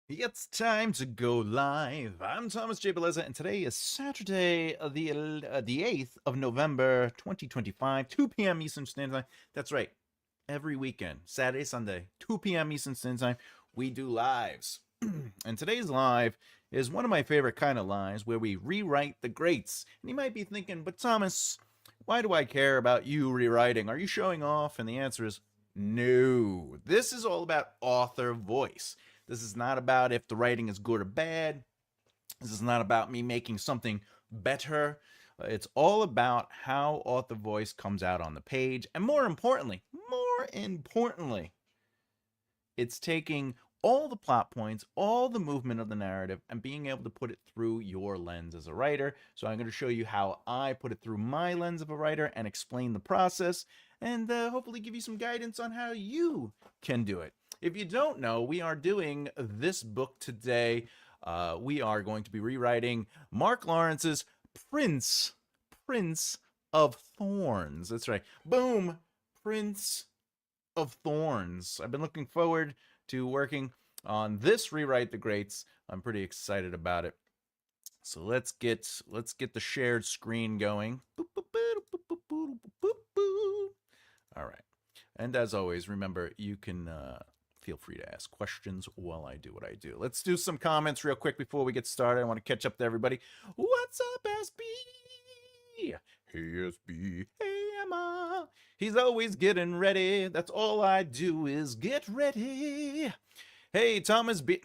It's time to go live. I'm Thomas J. Bellezza, and today is Saturday, the 8th of November, 2025, 2 p.m. Eastern Standard Time. That's right. Every weekend, Saturday, Sunday, 2 p.m. Eastern Standard Time, we do lives. And today's live is one of my favorite kind of lives where we rewrite the greats. And you might be thinking, but Thomas, why do I care about you rewriting? Are you showing off? And the answer is no. This is all about author voice. This is not about if the writing is good or bad. This is not about me making something better. It's all about how author voice comes out on the page. And more importantly, it's taking all the plot points, all the movement of the narrative, and being able to put it through your lens as a writer. So I'm going to show you how I put it through my lens of a writer and explain the process, and hopefully give you some guidance on how you can do it. If you don't know, we are doing this book today. We are going to be rewriting Mark Lawrence's Prince of Thorns. That's right. Boom. Prince of Thorns. I've been looking forward to working on this rewrite the greats. I'm pretty excited about it. So let's get the shared screen going. All right. And as always, remember, you can feel free to ask questions while I do what I do. Let's do some comments real quick before we get started. I want to catch up to everybody. What's up, SB? Hey, SB. Hey, Emma. He's always getting ready. That's all I do is get ready. Hey, Thomas B.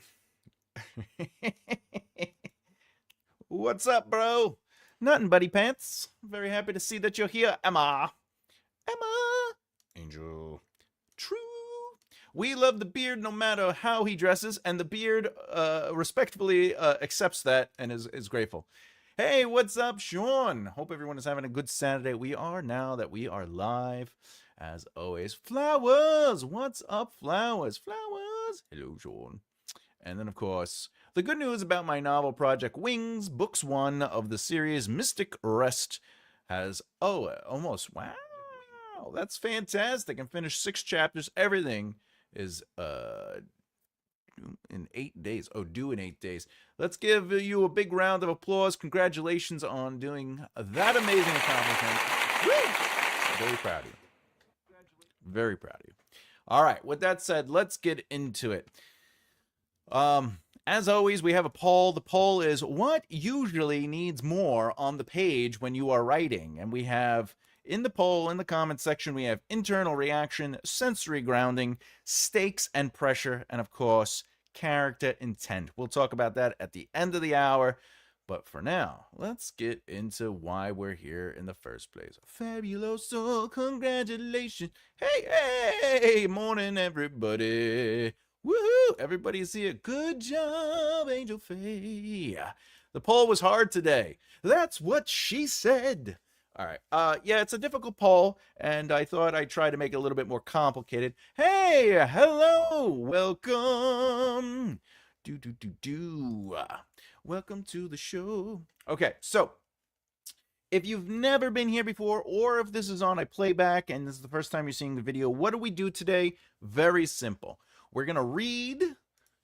What's up, bro? Nothing, buddy pants. Very happy to see that you're here, Emma. Emma. Angel. True. We love the beard no matter how he dresses, and the beard respectfully accepts that and is grateful. Hey, what's up, Sean? Hope everyone is having a good Saturday. We are now that we are live, as always. Flowers! What's up, Flowers? Flowers! Hello, Sean. And then, of course, the good news about my novel project Wings, Books 1 of the series Mystic Rest has, almost, wow, that's fantastic. And finished 6 chapters. Everything is in 8 days. Oh, due in 8 days. Let's give you a big round of applause. Congratulations on doing that amazing accomplishment. Woo! Very proud of you. Very proud of you. All right, with that said, let's get into it. As always, we have a poll. The poll is what usually needs more on the page when you are writing. And we have in the poll, in the comment section, we have internal reaction, sensory grounding, stakes and pressure, and of course, character intent. We'll talk about that at the end of the hour. But for now, let's get into why we're here in the first place. Fabuloso, congratulations. Hey, morning, everybody. Woohoo! Everybody's here. Good job, Angel Faye. The poll was hard today. That's what she said. All right. Yeah, it's a difficult poll, and I thought I'd try to make it a little bit more complicated. Hey, hello, welcome. Welcome to the show. Okay, so if you've never been here before, or if this is on a playback and this is the first time you're seeing the video, what do we do today? Very simple. We're going to read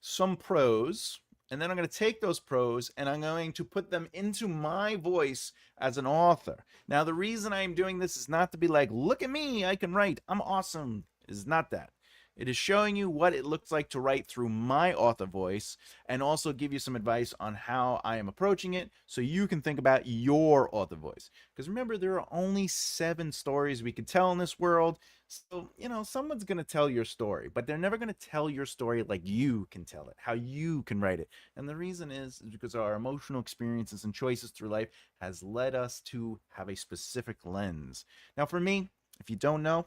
some prose, and then I'm going to take those prose and I'm going to put them into my voice as an author. Now, the reason I'm doing this is not to be like, look at me, I can write, I'm awesome. It's not that. It is showing you what it looks like to write through my author voice and also give you some advice on how I am approaching it so you can think about your author voice. Because remember, there are only 7 stories we could tell in this world. So, someone's going to tell your story, but they're never going to tell your story like you can tell it, how you can write it. And the reason is because our emotional experiences and choices through life has led us to have a specific lens. Now, for me, if you don't know,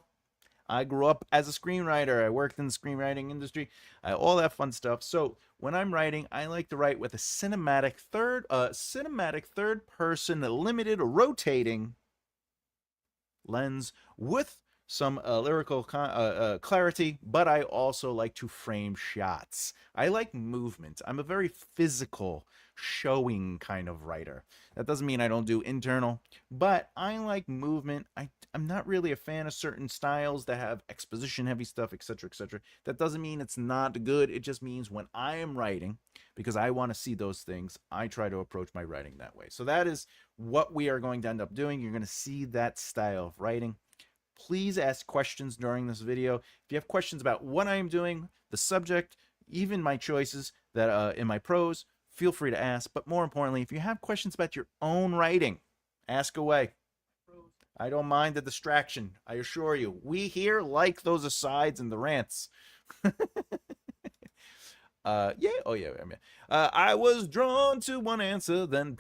I grew up as a screenwriter. I worked in the screenwriting industry, all that fun stuff. So when I'm writing, I like to write with a cinematic third person, limited rotating lens with some lyrical clarity, but I also like to frame shots. I like movement. I'm a very physical, showing kind of writer. That doesn't mean I don't do internal, but I like movement. I'm not really a fan of certain styles that have exposition heavy stuff, etc., etc. That doesn't mean it's not good. It just means when I am writing, because I want to see those things, I try to approach my writing that way. So that is what we are going to end up doing. You're going to see that style of writing. Please ask questions during this video. If you have questions about what I am doing, the subject, even my choices that in my prose, feel free to ask. But more importantly, if you have questions about your own writing, ask away. I don't mind the distraction. I assure you. We here like those asides and the rants. Yeah, oh yeah, I mean, I was drawn to one answer, then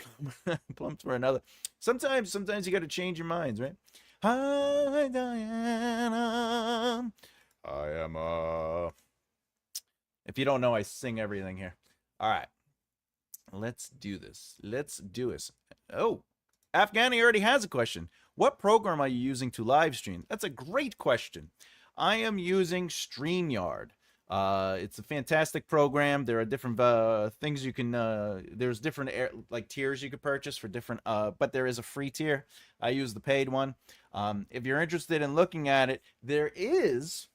plumped for another. Sometimes you got to change your minds, right? Hi, Diana. I am If you don't know, I sing everything here. All right, let's do this. Let's do this. Oh, Afghani already has a question. What program are you using to live stream? That's a great question. I am using StreamYard. It's a fantastic program. There are different things you can. There's different like tiers you could purchase for different. But there is a free tier. I use the paid one. If you're interested in looking at it, there is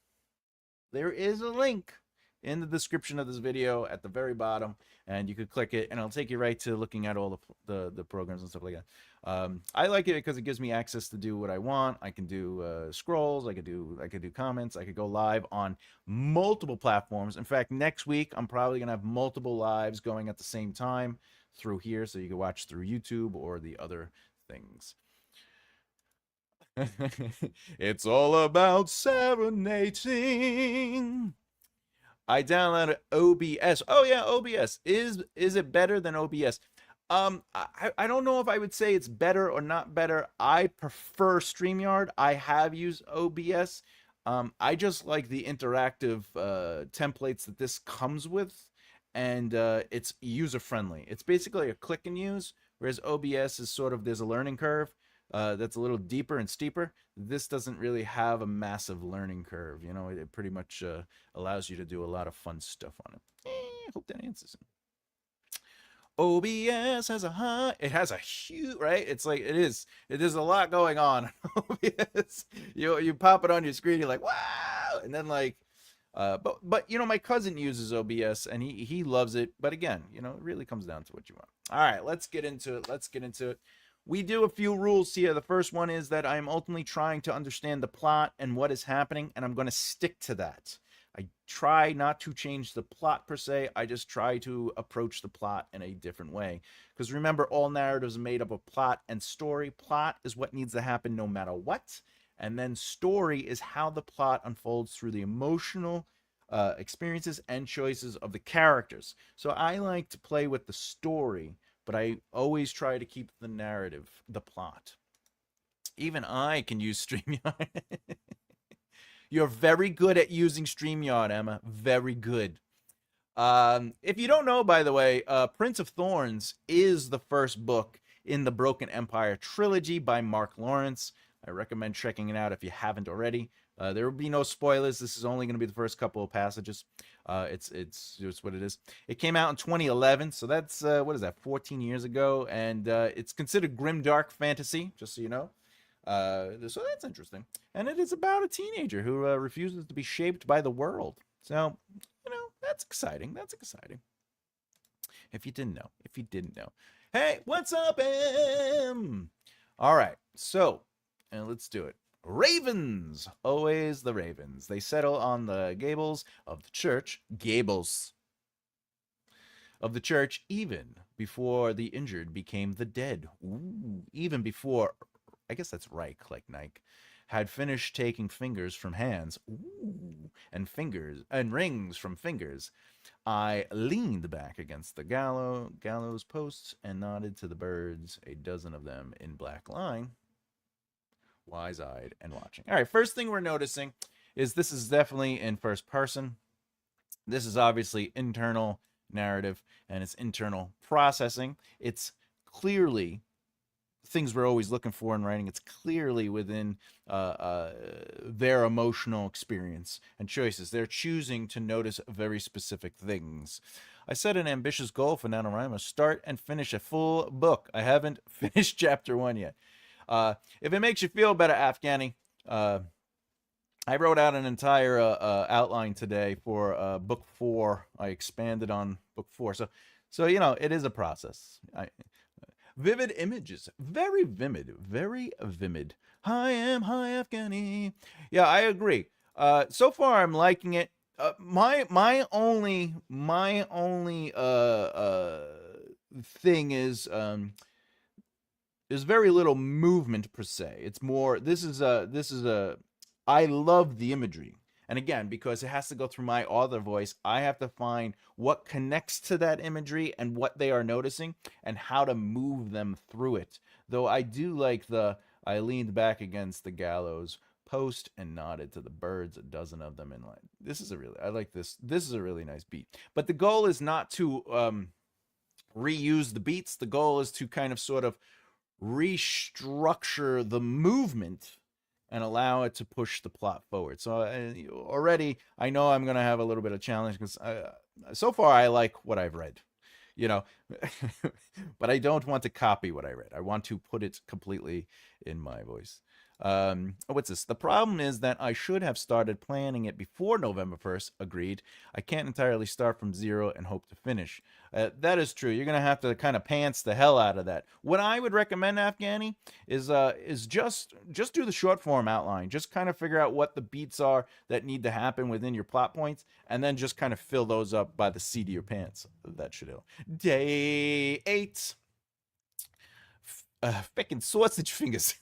a link in the description of this video at the very bottom, and you could click it, and it'll take you right to looking at all the programs and stuff like that. I like it because it gives me access to do what I want. I can do scrolls. I could do comments. I could go live on multiple platforms. In fact, next week I'm probably gonna have multiple lives going at the same time through here, so you can watch through YouTube or the other things. It's all about serenading. I downloaded OBS. Oh yeah, OBS. Is it better than OBS? I don't know if I would say it's better or not better. I prefer StreamYard. I have used OBS. I just like the interactive templates that this comes with, and it's user friendly. It's basically a click and use, whereas OBS is sort of, there's a learning curve that's a little deeper and steeper. This doesn't really have a massive learning curve. You know, it pretty much allows you to do a lot of fun stuff on it. Hope that answers it. OBS has a huge, right? It's like, there's a lot going on. OBS, you pop it on your screen, you're like, wow, and then like, but you know, my cousin uses OBS and he loves it. But again, you know, it really comes down to what you want. All right, let's get into it. We do a few rules here. The first one is that I'm ultimately trying to understand the plot and what is happening, and I'm going to stick to that. I try not to change the plot per se. I just try to approach the plot in a different way. Because remember, all narratives are made up of plot and story. Plot is what needs to happen no matter what. And then story is how the plot unfolds through the emotional experiences and choices of the characters. So I like to play with the story, but I always try to keep the narrative, the plot. Even I can use StreamYard. You're very good at using StreamYard, Emma. Very good. If you don't know, by the way, Prince of Thorns is the first book in the Broken Empire trilogy by Mark Lawrence. I recommend checking it out if you haven't already. There will be no spoilers. This is only going to be the first couple of passages. It's just what it is. It came out in 2011, so that's what is that, 14 years ago, and it's considered grimdark fantasy, just so you know. So that's interesting. And it is about a teenager who refuses to be shaped by the world. So, you know, that's exciting. That's exciting. If you didn't know. Hey, what's up, Em? All right, so, and let's do it. Ravens, always the ravens. They settle on the gables of the church, even before the injured became the dead. Ooh, even before, I guess that's Reich, like Nike, had finished taking fingers from hands, ooh, and rings from fingers. I leaned back against the gallows posts and nodded to the birds, a dozen of them in black line, wise-eyed and watching. All right, first thing we're noticing is this is definitely in first person. This is obviously internal narrative, and it's internal processing. It's clearly things we're always looking for in writing. It's clearly within their emotional experience and choices. They're choosing to notice very specific things. I set an ambitious goal for NaNoWriMo: start and finish a full book. I haven't finished chapter 1 yet. If it makes you feel better, Afghani, I wrote out an entire outline today for book 4. I expanded on book 4. So you know, it is a process. Vivid images, very vivid, very vivid. Hi, Afghani. Yeah, I agree. So far, I'm liking it. My only thing is there's very little movement per se. It's more, this is a I love the imagery. And again, because it has to go through my author voice, I have to find what connects to that imagery and what they are noticing and how to move them through it. Though I do like the I leaned back against the gallows post and nodded to the birds, a dozen of them in line. This is a really, I like this. This is a really nice beat. But the goal is not to reuse the beats. The goal is to kind of sort of restructure the movement and allow it to push the plot forward. So already I know I'm going to have a little bit of challenge because so far I like what I've read, you know, but I don't want to copy what I read. I want to put it completely in my voice. What's this? The problem is that I should have started planning it before November 1st. Agreed. I can't entirely start from zero and hope to finish. That is true. You're gonna have to kind of pants the hell out of that. What I would recommend, Afghani, is just do the short form outline. Just kind of figure out what the beats are that need to happen within your plot points, and then just kind of fill those up by the seat of your pants. That should help. Day 8. Fucking sausage fingers.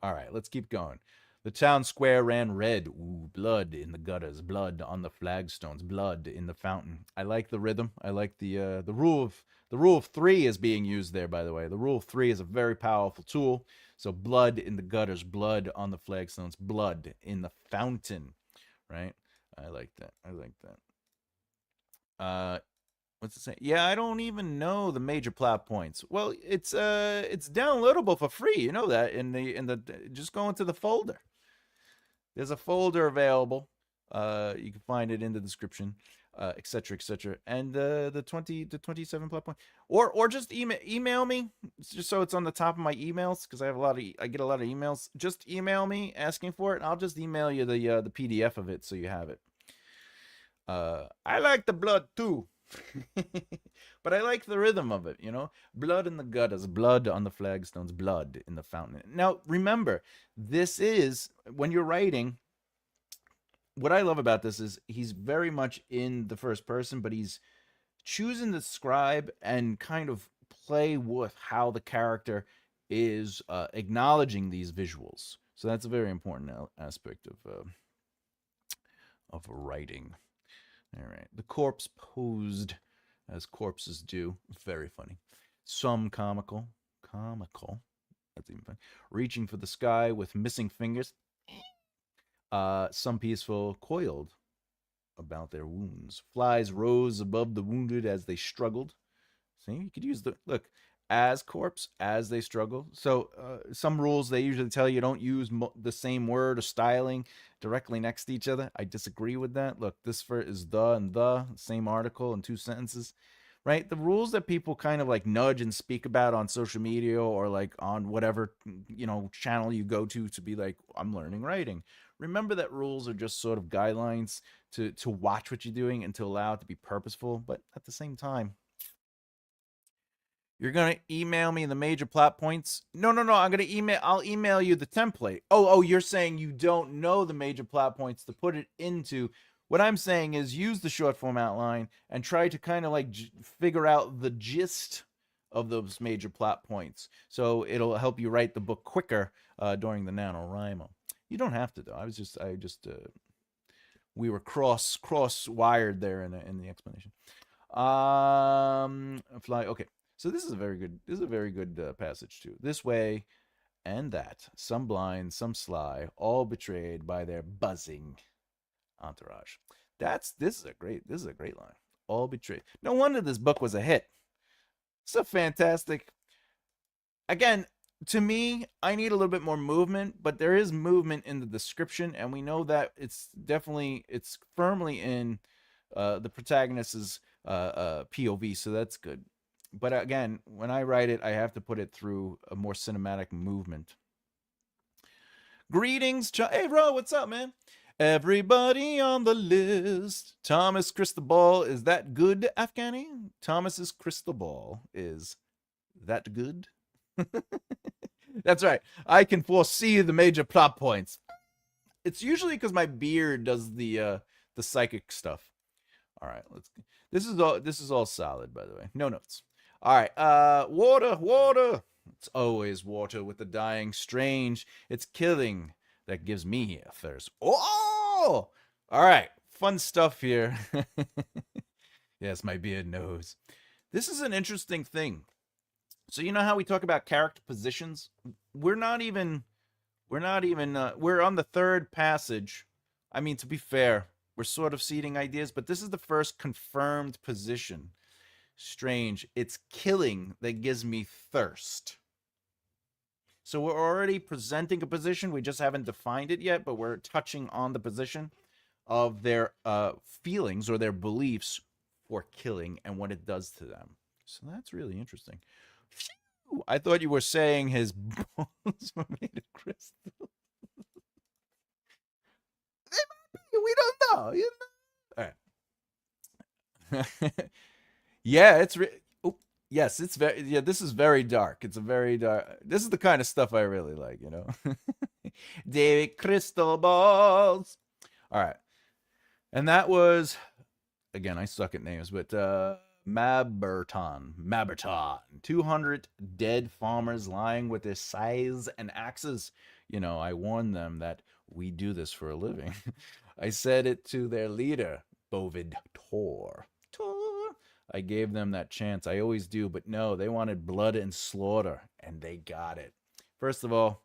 All right, let's keep going. The town square ran red. Ooh, blood in the gutters, blood on the flagstones, blood in the fountain. I like the rhythm. I like the rule of 3 is being used there, by the way. The rule of 3 is a very powerful tool. So blood in the gutters, blood on the flagstones, blood in the fountain, right? I like that. I like that. What's it say? Yeah, I don't even know the major plot points. Well, it's downloadable for free. You know that in the just go into the folder. There's a folder available. You can find it in the description, etc., etc. And the 27 plot point, or just email me, just so it's on the top of my emails, because I get a lot of emails. Just email me asking for it, and I'll just email you the PDF of it so you have it. I like the blood too. But I like the rhythm of it, you know? Blood in the gutters, blood on the flagstones, blood in the fountain. Now, remember, this is, when you're writing, what I love about this is he's very much in the first person, but he's choosing to describe and kind of play with how the character is acknowledging these visuals. So that's a very important aspect of writing. All right. The corpse posed as corpses do. Very funny. Some comical. Comical. That's even funny. Reaching for the sky with missing fingers. Some peaceful, coiled about their wounds. Flies rose above the wounded as they struggled. See, you could use the look as corpse as they struggle. So some rules they usually tell you don't use the same word or styling directly next to each other. I disagree with that. Look, this is the and the same article in 2 sentences, right? The rules that people kind of like nudge and speak about on social media or like on whatever, you know, channel you go to be like, I'm learning writing. Remember that rules are just sort of guidelines to watch what you're doing and to allow it to be purposeful, but at the same time, you're gonna email me the major plot points. No. I'll email you the template. Oh, you're saying you don't know the major plot points to put it into. What I'm saying is use the short form outline and try to kind of like figure out the gist of those major plot points. So it'll help you write the book quicker during the NaNoWriMo. You don't have to though. We were cross wired there in the explanation. Fly. Okay. So this is a very good passage too. This way and that, some blind, some sly, all betrayed by their buzzing entourage. This is a great line. All betrayed. No wonder this book was a hit. It's a fantastic. Again, to me, I need a little bit more movement, but there is movement in the description, and we know that it's firmly in the protagonist's POV, so that's good. But again, when I write it, I have to put it through a more cinematic movement. Greetings, hey bro, what's up, man? Everybody on the list. Thomas Cristobal is that good, Afghani? Thomas's crystal ball is that good? That's right. I can foresee the major plot points. It's usually because my beard does the psychic stuff. All right, let's. This is all solid, by the way. No notes. All right. Water, water. It's always water with the dying. Strange. It's killing that gives me a thirst. Oh! All right. Fun stuff here. Yes, my beard knows. This is an interesting thing. So you know how we talk about character positions? We're not even we're on the third passage. I mean, to be fair, we're sort of seeding ideas, but this is the first confirmed position. Strange. It's killing that gives me thirst. So we're already presenting a position. We just haven't defined it yet, but we're touching on the position of their feelings or their beliefs for killing and what it does to them. So that's really interesting. Phew, I thought you were saying his bones were made of crystal. We don't know. You know? All right. Yeah, it's oh, yes, it's very yeah, this is very dark. It's a very dark. This is the kind of stuff I really like, you know. David Crystal Balls. All right. And that was again, I suck at names, but Maberton. 200 dead farmers lying with their scythes and axes. You know, I warned them that we do this for a living. I said it to their leader, Bovid Tor. Tor. I gave them that chance. I always do, but no, they wanted blood and slaughter, and they got it. First of all,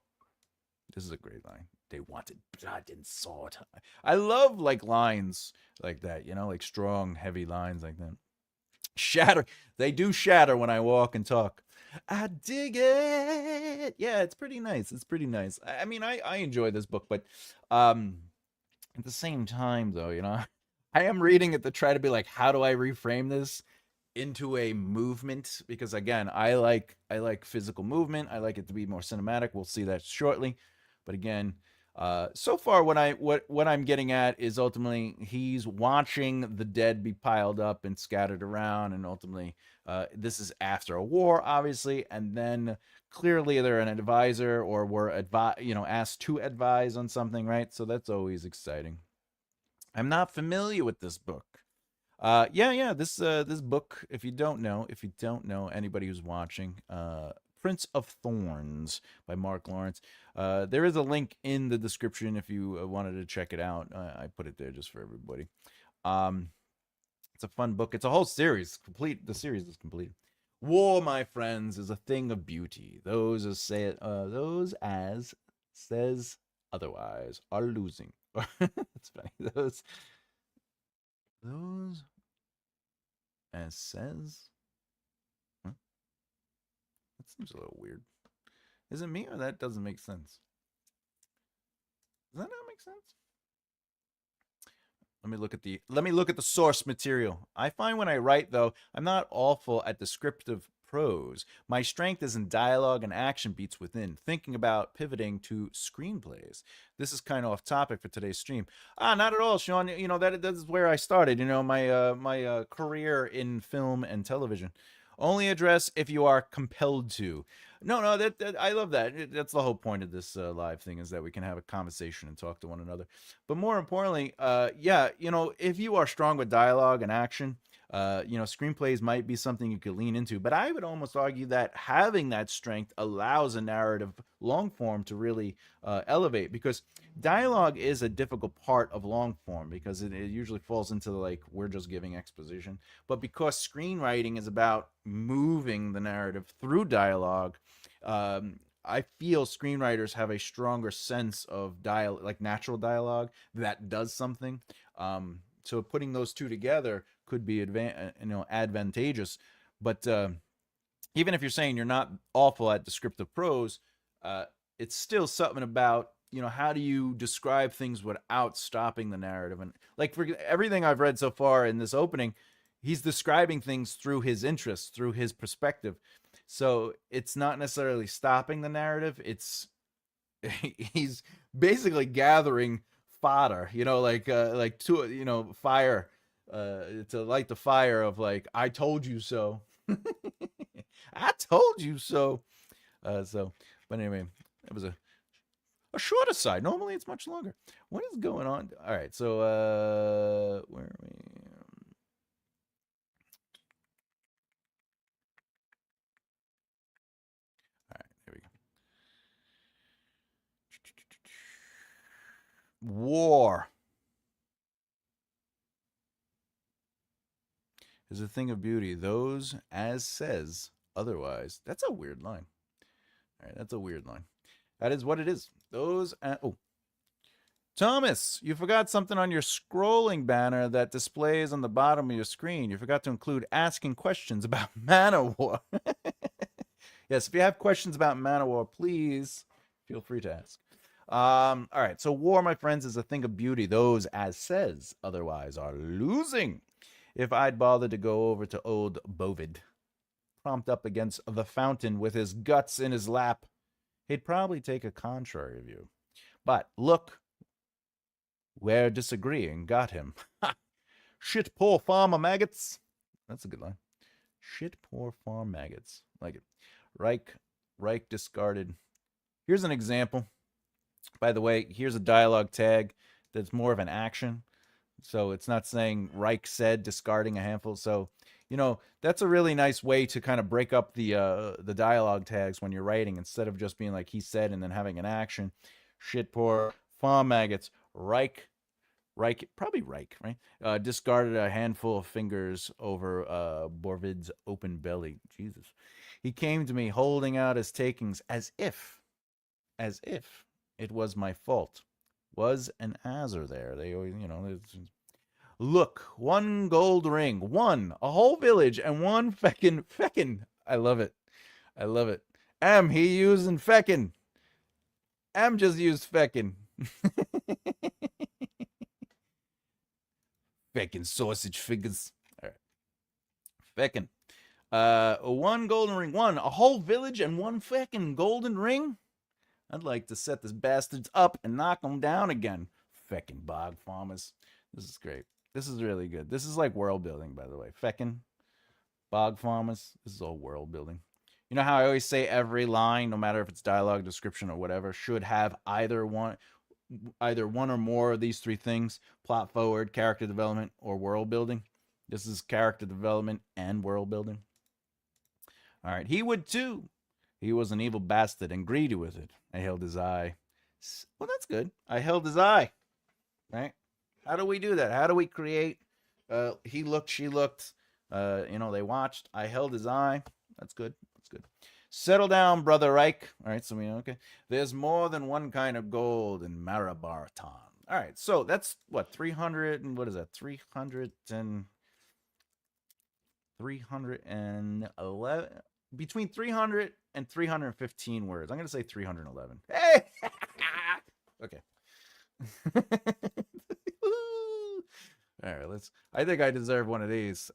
this is a great line. They wanted blood and sword. I love like lines like that, you know, like strong, heavy lines like that. Shatter. They do shatter when I walk and talk. I dig it. Yeah, it's pretty nice. It's pretty nice. I mean, I enjoy this book, but at the same time, though, you know, I am reading it to try to be like, how do I reframe this into a movement? Because again, I like physical movement. I like it to be more cinematic. We'll see that shortly. But again, so far what I'm getting at is ultimately he's watching the dead be piled up and scattered around, and ultimately this is after a war, obviously, and then clearly they're an advisor or were asked to advise on something, right? So that's always exciting. I'm not familiar with this book. Yeah, this book, if you don't know, anybody who's watching, Prince of Thorns by Mark Lawrence. There is a link in the description if you wanted to check it out. I put it there just for everybody. Um, it's a fun book. It's a whole series. Complete. The series is complete. War, my friends, is a thing of beauty. Those as says otherwise are losing. That's funny. Those as says. Huh? That seems a little weird. Is it me or that doesn't make sense? Does that not make sense? Let me look at the source material. I find when I write though, I'm not awful at descriptive prose. My strength is in dialogue and action beats within, thinking about pivoting to screenplays. This is kind of off topic for today's stream. Not at all, Sean. You know that is where I started. You know my career in film and television. Only address if you are compelled to. No, no, that I love that. That's the whole point of this live thing is that we can have a conversation and talk to one another. But more importantly, yeah, you know, if you are strong with dialogue and action, you know, screenplays might be something you could lean into. But I would almost argue that having that strength allows a narrative long form to really elevate because dialogue is a difficult part of long form because it usually falls into like we're just giving exposition. But because screenwriting is about moving the narrative through dialogue, I feel screenwriters have a stronger sense of like natural dialogue that does something. So putting those two together could be advantageous. But even if you're saying you're not awful at descriptive prose, uh, it's still something about, how do you describe things without stopping the narrative? And like for everything I've read so far in this opening, he's describing things through his interests, through his perspective. So it's not necessarily stopping the narrative. It's he's basically gathering fodder, like to fire, to light the fire of like I told you so. I told you so. But anyway, it was a short aside. Normally it's much longer. What is going on? All right, so where are we? All right, here we go. War is a thing of beauty. Those as says otherwise. That's a weird line. All right, that's a weird line. That is what it is. Oh, Thomas, you forgot something on your scrolling banner that displays on the bottom of your screen. You forgot to include asking questions about Manowar. Yes, if you have questions about Manowar, please feel free to ask. All right, so war, my friends, is a thing of beauty. Those, as says, otherwise are losing. If I'd bothered to go over to old Bovid, propped up against the fountain with his guts in his lap, he'd probably take a contrary view. But look where disagreeing got him. Shit poor farmer maggots. That's a good line. Shit poor farm maggots. Like it. Reich discarded. Here's an example. By the way, here's a dialogue tag that's more of an action. So it's not saying Reich said discarding a handful. So, that's a really nice way to kind of break up the dialogue tags when you're writing, instead of just being like he said and then having an action. Shit poor farm maggots. Reich, probably Reich, right? Discarded a handful of fingers over Borvid's open belly. Jesus. He came to me holding out his takings as if it was my fault. Was an Azar there. They always, look, one gold ring, a whole village, and one feckin'. I love it. He using feckin'. Just used feckin'. Feckin' sausage fingers. All right. Feckin'. One golden ring, a whole village, and one feckin' golden ring. I'd like to set this bastards up and knock them down again. Feckin' bog farmers. This is great. This is really good. This is like world building, by the way. Feckin' bog farmers. This is all world building. You know how I always say every line, no matter if it's dialogue, description, or whatever, should have either one or more of these three things: plot forward, character development, or world building. This is character development and world building. All right. He would too. He was an evil bastard and greedy with it. I held his eye. Well, that's good. I held his eye. Right? How do we do that? How do we create he looked, she looked, they watched. I held his eye. That's good. Settle down, brother Reich. All right, so okay. There's more than one kind of gold in Marabaraton. All right, so that's what, 300 and what is that? 311 between 300 and 315 words. I'm going to say 311. Hey! Okay. All right, I think I deserve one of these.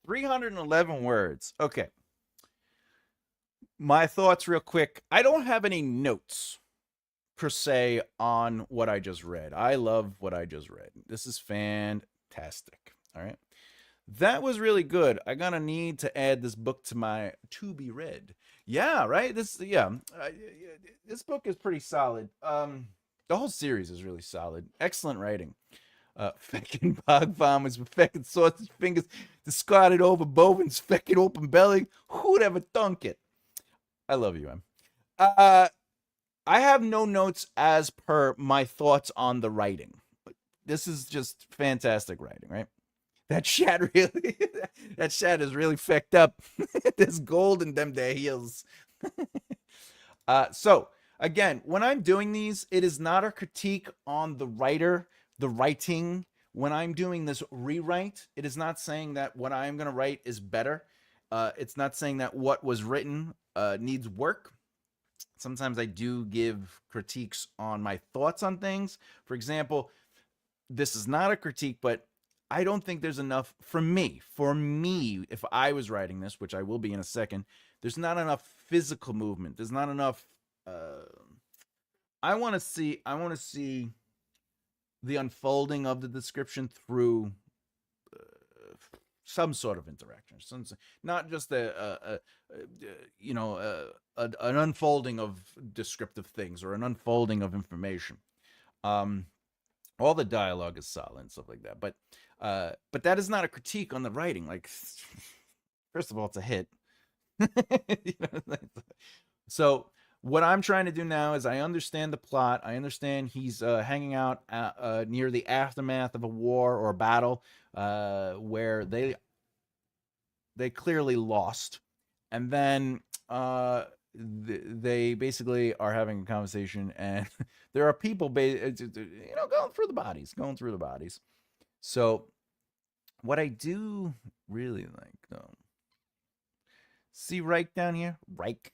311 words. Okay. My thoughts real quick. I don't have any notes per se on what I just read. I love what I just read. This is fantastic. All right. That was really good. I'm going to need to add this book to my to be read. Yeah, right? This book is pretty solid. The whole series is really solid. Excellent writing. Feckin' bog farmers with feckin' sausage fingers discarded over Bovin's feckin' open belly. Who'd ever thunk it? I love you, Em. I have no notes as per my thoughts on the writing. This is just fantastic writing, right? That chat is really fecked up. There's gold in them there heels. So again, when I'm doing these, it is not a critique on the writer, the writing, when I'm doing this rewrite, it is not saying that what I'm going to write is better. It's not saying that what was written needs work. Sometimes I do give critiques on my thoughts on things. For example, this is not a critique, but I don't think there's enough for me. For me, if I was writing this, which I will be in a second, there's not enough physical movement. There's not enough. I want to see. I want to see the unfolding of the description through some sort of interaction, not just an unfolding of descriptive things or an unfolding of information. All the dialogue is solid and stuff like that, but that is not a critique on the writing. Like, first of all, it's a hit. So what I'm trying to do now is I understand the plot. I understand he's hanging out near the aftermath of a war or a battle where they clearly lost, and then they basically are having a conversation, and there are people, going through the bodies. So what I do really like, though, see Reich down here, Reich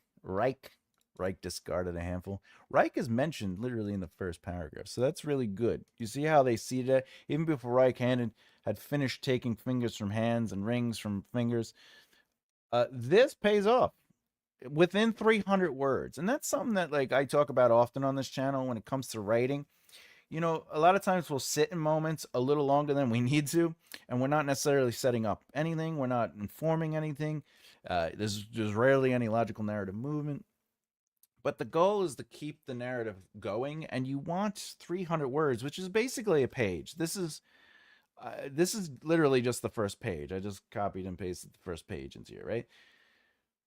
discarded a handful. Reich is mentioned literally in the first paragraph, so that's really good. You see how they seeded it? Even before Reich had finished taking fingers from hands and rings from fingers. This pays off within 300 words. And that's something that, like, I talk about often on this channel when it comes to writing. A lot of times we'll sit in moments a little longer than we need to, and we're not necessarily setting up anything. We're not informing anything. There's rarely any logical narrative movement. But the goal is to keep the narrative going, and you want 300 words, which is basically a page. This is literally just the first page. I just copied and pasted the first page into here, right?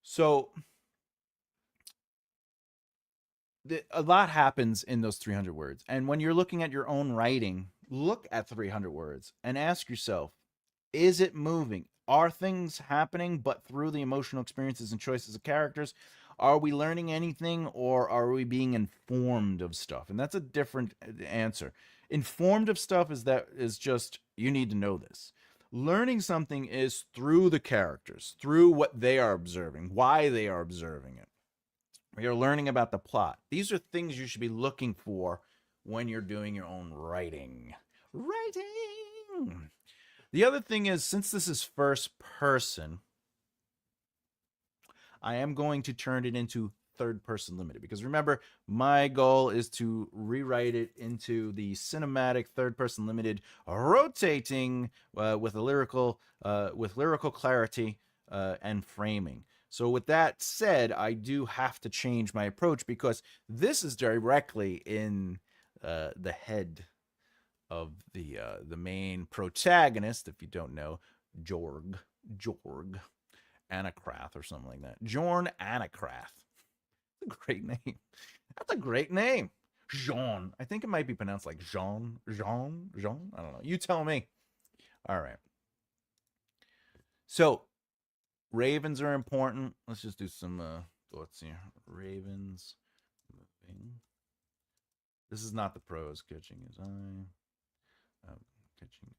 So a lot happens in those 300 words. And when you're looking at your own writing, look at 300 words and ask yourself, is it moving? Are things happening, but through the emotional experiences and choices of characters? Are we learning anything, or are we being informed of stuff? And that's a different answer. Informed of stuff is just, you need to know this. Learning something is through the characters, through what they are observing, why they are observing it. You're learning about the plot. These are things you should be looking for when you're doing your own writing. The other thing is, since this is first person, I am going to turn it into third person limited, because remember, my goal is to rewrite it into the cinematic third person limited, rotating with lyrical clarity and framing. So with that said, I do have to change my approach, because this is directly in the head of the main protagonist, if you don't know, Jorg Anacrath or something like that. Jorn Anacrath. That's a great name. That's a great name. Jean. I think it might be pronounced like Jean. I don't know. You tell me. All right. So, ravens are important. Let's just do some thoughts here. Ravens moving. This is not the prose. Catching his eye. Catching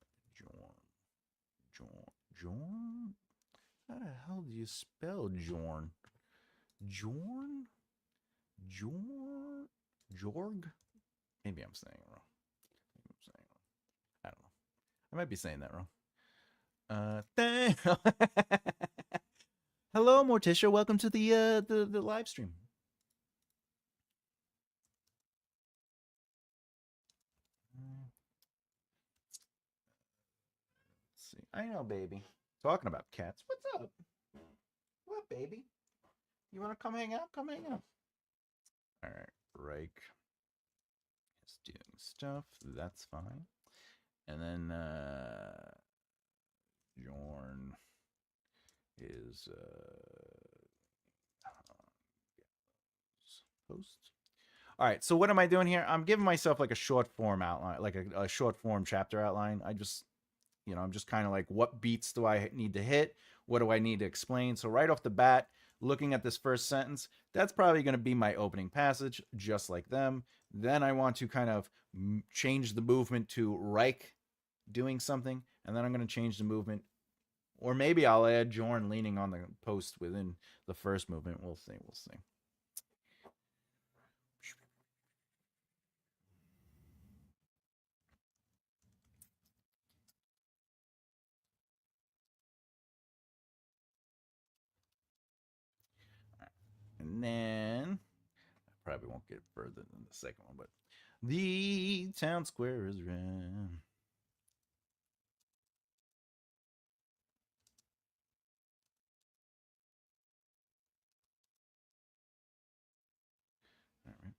Jorn. How the hell do you spell Jorn? Jorn? Jorg? Maybe I'm saying it wrong. I don't know. I might be saying that wrong. Hello, Morticia. Welcome to the live stream. Let's see. I know, baby. Talking about cats. What's up? What, baby? You want to come hang out? Come hang out. All right, Reich is doing stuff. That's fine. And then Jorn is post. All right, so what am I doing here? I'm giving myself like a short form outline, like a short form chapter outline. I'm just kind of like, what beats do I need to hit? What do I need to explain? So right off the bat, looking at this first sentence, that's probably going to be my opening passage, just like them. Then I want to kind of change the movement to Reich doing something, and then I'm going to change the movement. Or maybe I'll add Jorn leaning on the post within the first movement. We'll see. We'll see. And then I probably won't get further than the second one, but the town square is red. All right.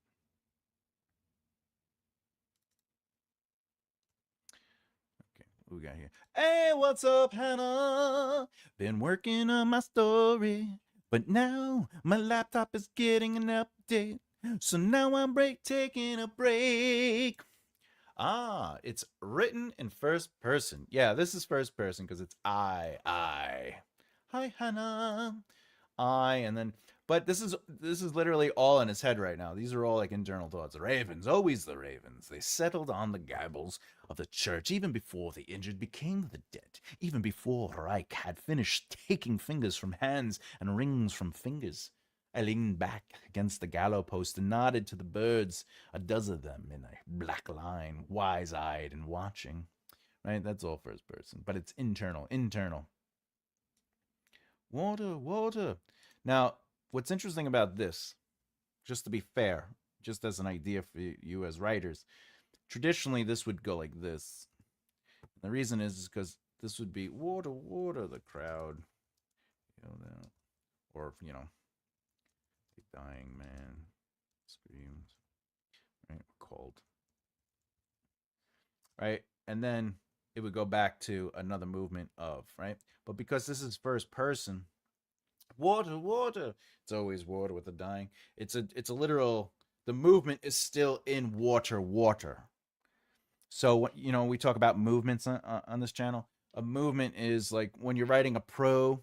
Okay, what we got here? Hey, what's up, Hannah? Been working on my story, but now my laptop is getting an update. So now I'm taking a break. Ah, it's written in first person. Yeah, this is first person because it's I. Hi, Hannah. And then, but this is literally all in his head right now. These are all like internal thoughts. The ravens, always the ravens. They settled on the gables of the church even before the injured became the dead. Even before Reich had finished taking fingers from hands and rings from fingers. I leaned back against the gallows post and nodded to the birds, a dozen of them in a black line, wise-eyed and watching. Right? That's all first person, but it's internal. Water. Now, what's interesting about this, just to be fair, just as an idea for you as writers, traditionally this would go like this. The reason is because this would be water, the crowd, or a dying man screams, right? Cold, right? And then it would go back to another movement of, right? But because this is first person, water. It's always water with the dying. It's a literal. The movement is still in water. So we talk about movements on this channel. A movement is like when you're writing a prose.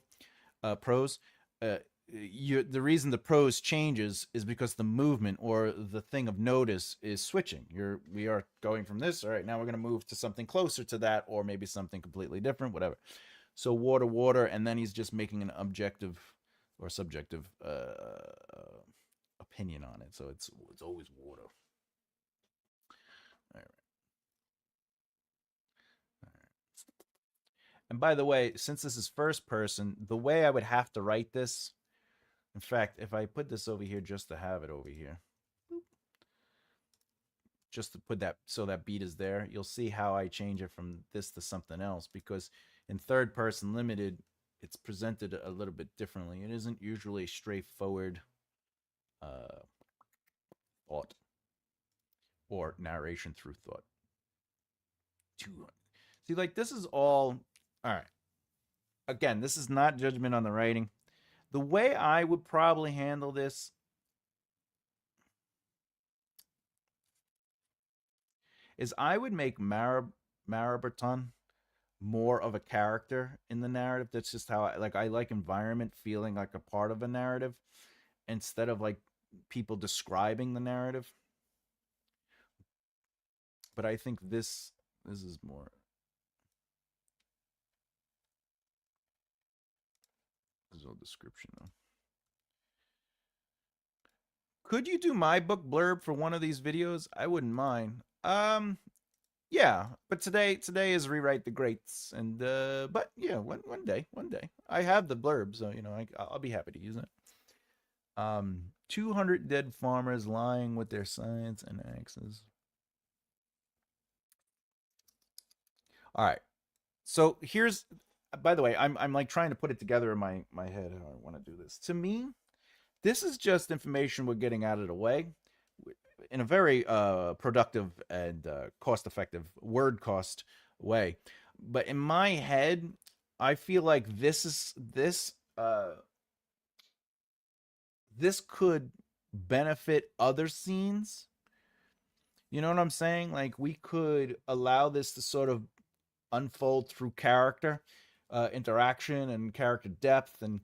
The reason the prose changes is because the movement or the thing of notice is switching. We are going from this. All right, now we're going to move to something closer to that, or maybe something completely different, whatever. So water, and then he's just making an objective or subjective opinion on it. So it's always water. All right. And by the way, since this is first person, the way I would have to write this, in fact, if I put this over here just to have it over here, just to put that so that beat is there, you'll see how I change it from this to something else, because in third person limited, it's presented a little bit differently. It isn't usually a straightforward thought or narration through thought. See, like this is all right. Again, this is not judgment on the writing. The way I would probably handle this is I would make Maraberton more of a character in the narrative. That's just how I like environment feeling like a part of a narrative instead of like people describing the narrative. But I think this is more visual description though. Could you do my book blurb for one of these videos? I wouldn't mind. Yeah, but today is rewrite the greats, and but yeah, one day I have the blurb, so I'll be happy to use it. 200 dead farmers lying with their scythes and axes. All right, so here's, by the way, I'm like trying to put it together in my head how I want to do this. To me, this is just information we're getting out of the way in a very productive and cost-effective word cost way. But in my head, I feel like this could benefit other scenes. You know what I'm saying? Like we could allow this to sort of unfold through character interaction and character depth, and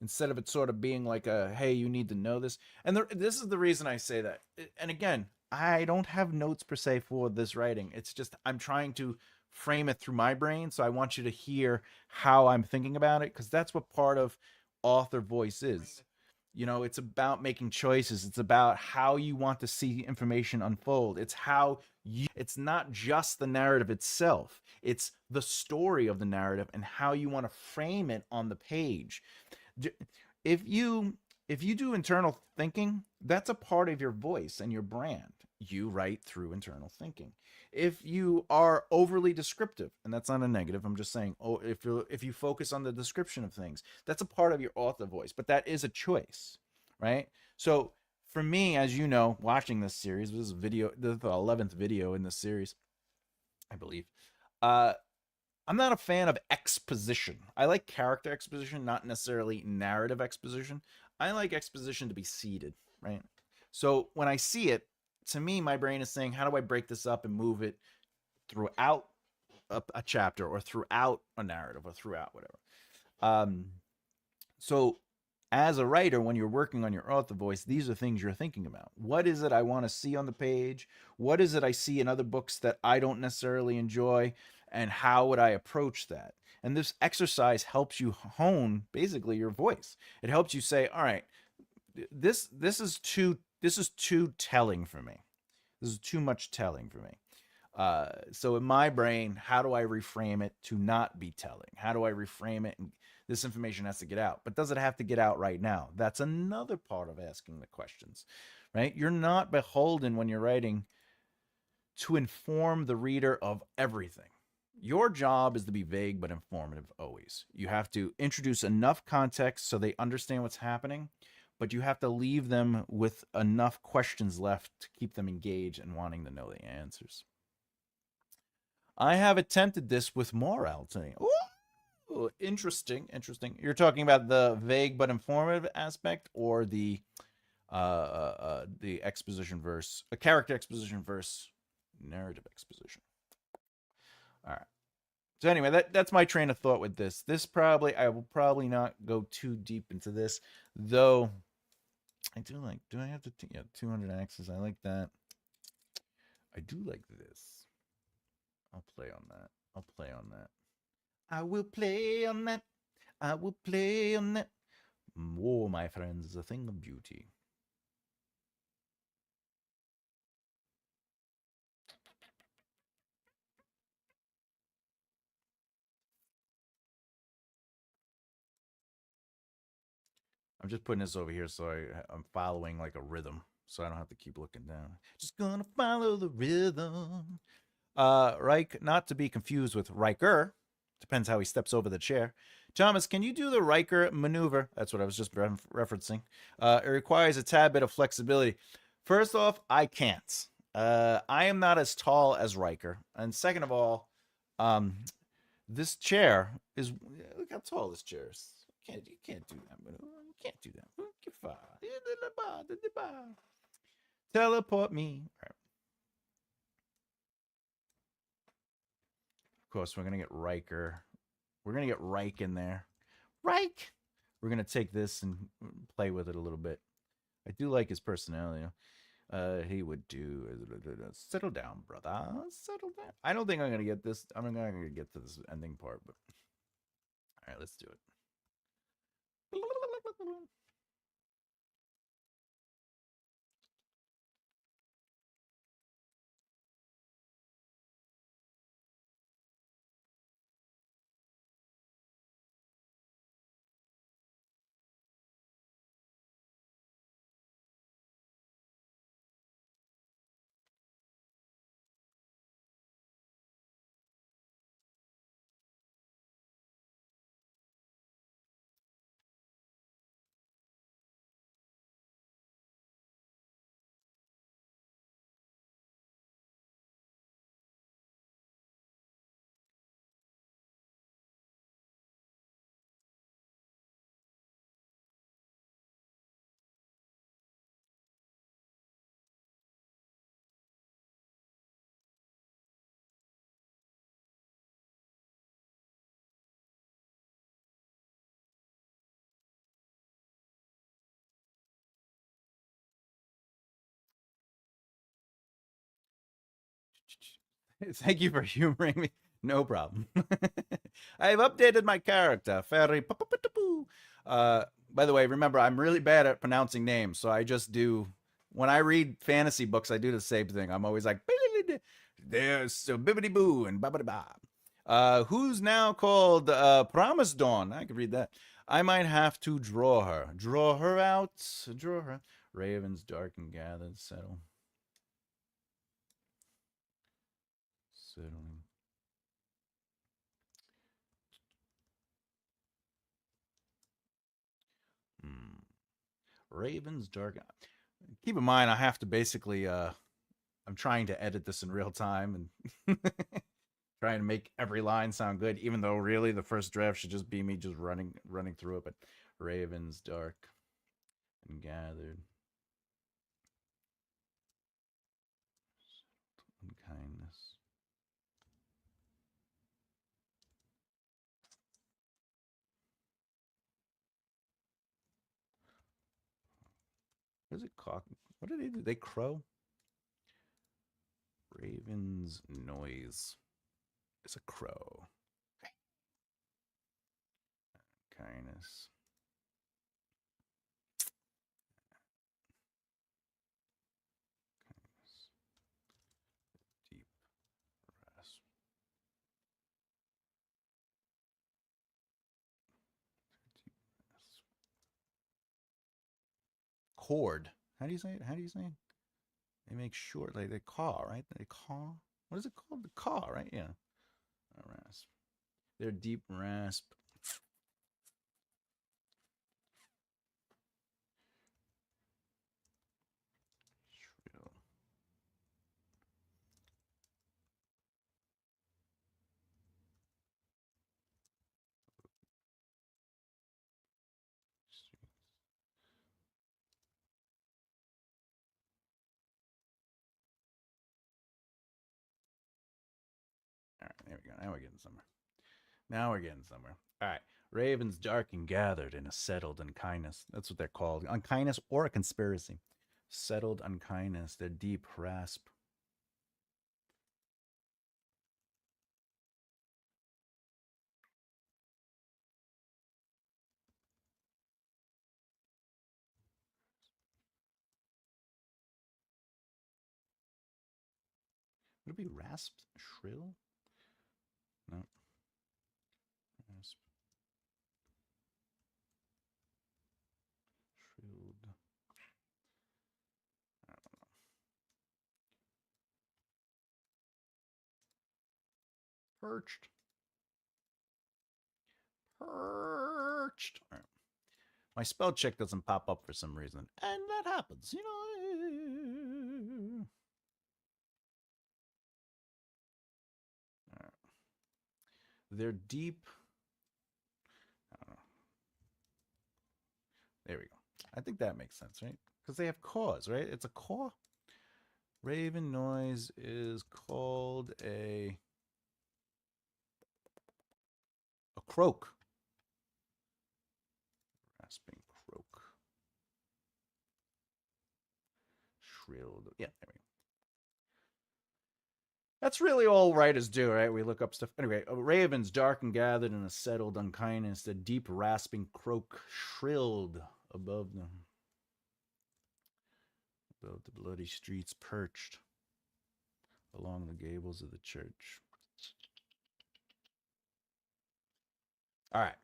instead of it sort of being like a, hey, you need to know this. And this is the reason I say that. And again, I don't have notes per se for this writing. It's just I'm trying to frame it through my brain. So I want you to hear how I'm thinking about it, because that's what part of author voice is. You know, it's about making choices. It's about how you want to see information unfold. It's how it's not just the narrative itself, it's the story of the narrative and how you want to frame it on the page. If you if you do internal thinking, that's a part of your voice and your brand. You write through internal thinking. If you are overly descriptive, and that's not a negative, I'm just saying, oh, if you focus on the description of things, that's a part of your author voice, but that is a choice, right? So for me, as you know, watching this series, this is video, the 11th video in this series, I believe. Uh, I'm not a fan of exposition. I like character exposition, not necessarily narrative exposition. I like exposition to be seated, right? So when I see it, to me, my brain is saying, how do I break this up and move it throughout a chapter or throughout a narrative or throughout whatever? Um, so as a writer, when you're working on your author voice, these are things you're thinking about. What is it I want to see on the page? What is it I see in other books that I don't necessarily enjoy? And how would I approach that? And this exercise helps you hone basically your voice. It helps you say, all right, this is too telling for me. This is too much telling for me. So in my brain, how do I reframe it to not be telling? How do I reframe it? And this information has to get out, but does it have to get out right now? That's another part of asking the questions, right? You're not beholden when you're writing to inform the reader of everything. Your job is to be vague but informative always. You have to introduce enough context so they understand what's happening, but you have to leave them with enough questions left to keep them engaged and wanting to know the answers. I have attempted this with morality. Ooh, interesting, interesting. You're talking about the vague but informative aspect, or the exposition verse, a character exposition verse narrative exposition. All right. So anyway, that's my train of thought with this. I will probably not go too deep into this, though. I do like. Do I have to? Yeah, 200 axes. I like that. I do like this. I'll play on that. I'll play on that. I will play on that. I will play on that. War, my friends, is a thing of beauty. I'm just putting this over here so I'm following like a rhythm, so I don't have to keep looking down. Just gonna follow the rhythm. Reich, not to be confused with Riker. Depends how he steps over the chair. Thomas, can you do the Riker maneuver? That's what I was just referencing. It requires a tad bit of flexibility. First off, I can't. I am not as tall as Riker. And second of all, this chair is, look how tall this chair is. You can't do that maneuver. You can't do that. Teleport me. Right. Of course, we're gonna get Riker. We're gonna get Reich in there. Reich. We're gonna take this and play with it a little bit. I do like his personality. He would do. Settle down, brother. Settle down. I don't think I'm gonna get this. I'm not gonna get to this ending part, but all right, let's do it. Thank you for humoring me. No problem. I have updated my character. Fairy. By the way, remember, I'm really bad at pronouncing names, so I just do. When I read fantasy books, I do the same thing. I'm always like, there's so bibbity boo and ba ba ba. Who's now called Promise Dawn? I could read that. I might have to draw her. Draw her out. Draw her. Ravens dark and gathered. Settle. Settling. Hmm. Ravens dark. Keep in mind, I have to basically. I'm trying to edit this in real time and trying to make every line sound good, even though really the first draft should just be me just running through it. But Ravens dark and gathered. Unkindness. What is it called? What do they do? They crow? Raven's noise. It's a crow. Kindness. Kindness. Deep rasp. Deep rasp. Chord. How do you say it? How do you say it? They make short, like they caw, right? They caw. What is it called? The caw, right? Yeah. A rasp. They're deep rasp. Shrill. All right, there we go. Now we're getting somewhere. Now we're getting somewhere. All right. Ravens dark and gathered in a settled unkindness. That's what they're called. Unkindness or a conspiracy. Settled unkindness. Their deep rasp. Would it be rasp? Shrill? No. Rasp. Shrilled. Perched. Perched. All right. My spell check doesn't pop up for some reason. And that happens, you know. Right. They're deep. I don't know. There we go. I think that makes sense, right? Because they have caws, right? It's a caw. Raven noise is called a croak. Rasping croak. Shrilled. Yeah, there we go. That's really all writers do, right? We look up stuff. Anyway, ravens dark and gathered in a settled unkindness, a deep rasping croak shrilled above them. Above the bloody streets perched along the gables of the church. All right.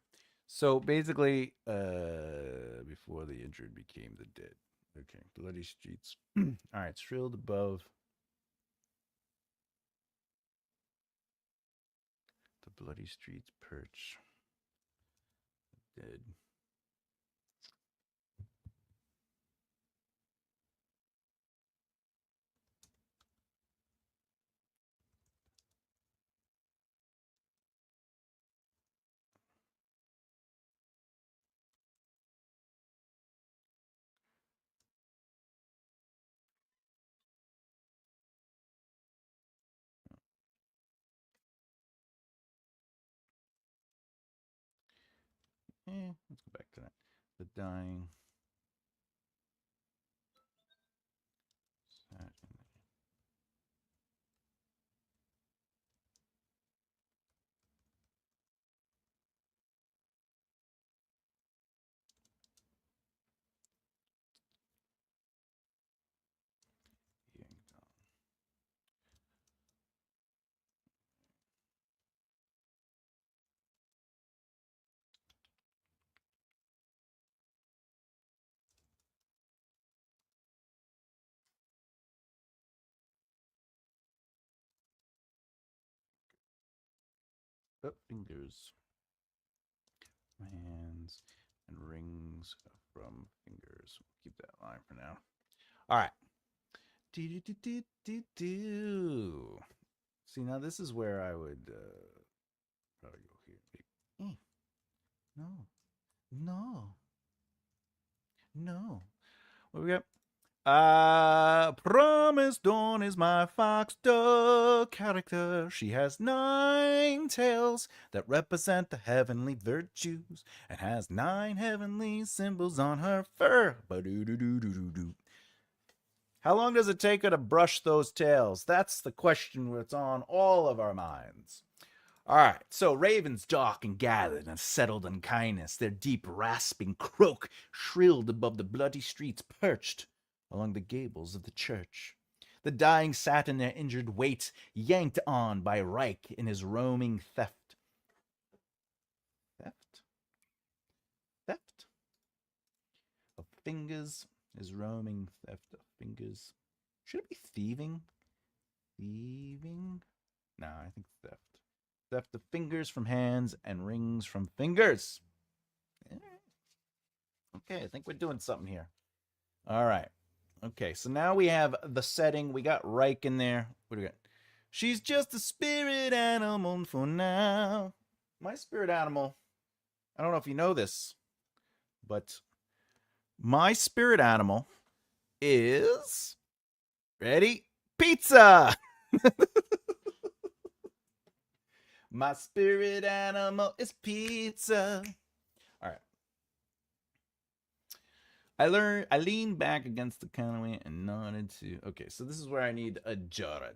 So basically, before the injured became the dead. Okay, bloody streets. All right, shrilled above the bloody streets perch. Dead. Let's go back to that. The dying. fingers, hands, and rings from fingers. Keep that line for now. All right. Do. See, now this is where I would probably go here. No, no, no. What we got? Promise Dawn is my fox dog character. She has 9 tails that represent the heavenly virtues and has 9 heavenly symbols on her fur. Ba-do-do-do-do-do-do. How long does it take her to brush those tails? That's the question that's on all of our minds. All right, so ravens dark and gathered and settled in kindness, their deep rasping croak shrilled above the bloody streets, perched along the gables of the church. The dying sat in their injured weight, yanked on by Reich in his roaming theft. Theft? Theft? Of fingers, his roaming theft of fingers. Should it be thieving? Thieving? No, I think theft. Theft of fingers from hands and rings from fingers. Okay, I think we're doing something here. All right. Okay, so now we have the setting. We got Reich in there. What do we got? She's just a spirit animal for now. My spirit animal, I don't know if you know this, but my spirit animal is, ready? Pizza! My spirit animal is pizza. All right. I leaned back against the counterweight and nodded to. Okay, so this is where I need a Jared.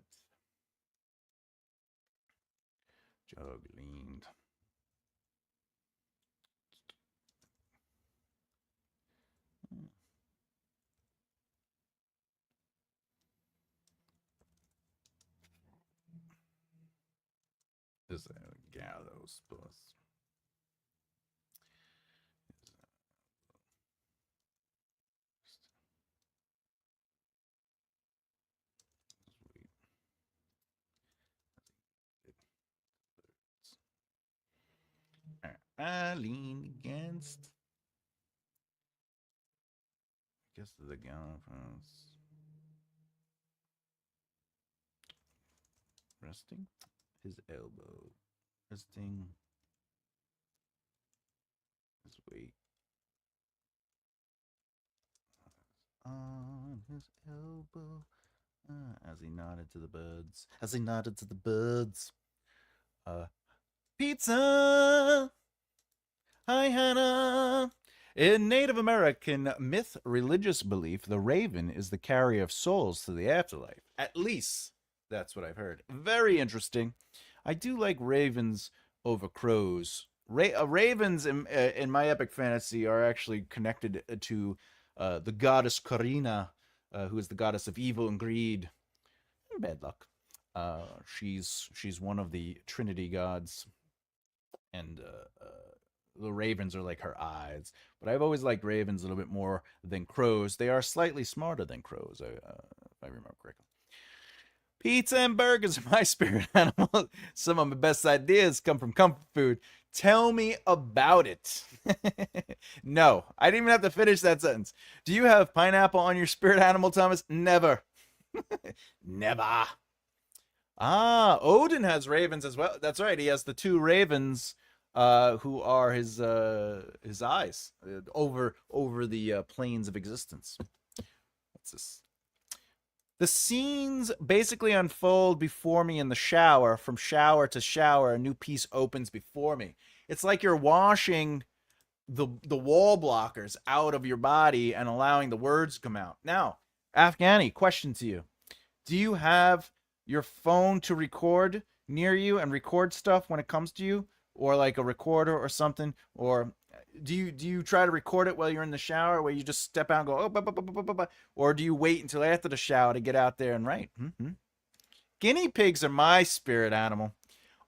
Jog leaned. This is a gallows plus. I leaned against. I guess the gallows. Resting his elbow. Resting his weight on his elbow. As he nodded to the birds. As he nodded to the birds. Pizza! Hi, Hannah! In Native American myth, religious belief, the raven is the carrier of souls to the afterlife. At least, that's what I've heard. Very interesting. I do like ravens over crows. Ravens in my epic fantasy are actually connected to the goddess Karina, who is the goddess of evil and greed and bad luck. She's one of the Trinity gods, and the ravens are like her eyes. But I've always liked ravens a little bit more than crows. They are slightly smarter than crows, if I remember correctly. Pizza and burgers are my spirit animal. Some of my best ideas come from comfort food. Tell me about it. No, I didn't even have to finish that sentence. Do you have pineapple on your spirit animal, Thomas? Never. Never. Odin has ravens as well. That's right. He has the 2 ravens who are his eyes over the planes of existence. What's this? The scenes basically unfold before me in the shower. From shower to shower, a new piece opens before me. It's like you're washing the wall blockers out of your body and allowing the words to come out. Now, Afghani, question to you. Do you have your phone to record near you and record stuff when it comes to you? Or like a recorder or something? Or do you try to record it while you're in the shower, where you just step out and go, oh, or do you wait until after the shower to get out there and write? Mm-hmm. Guinea pigs are my spirit animal.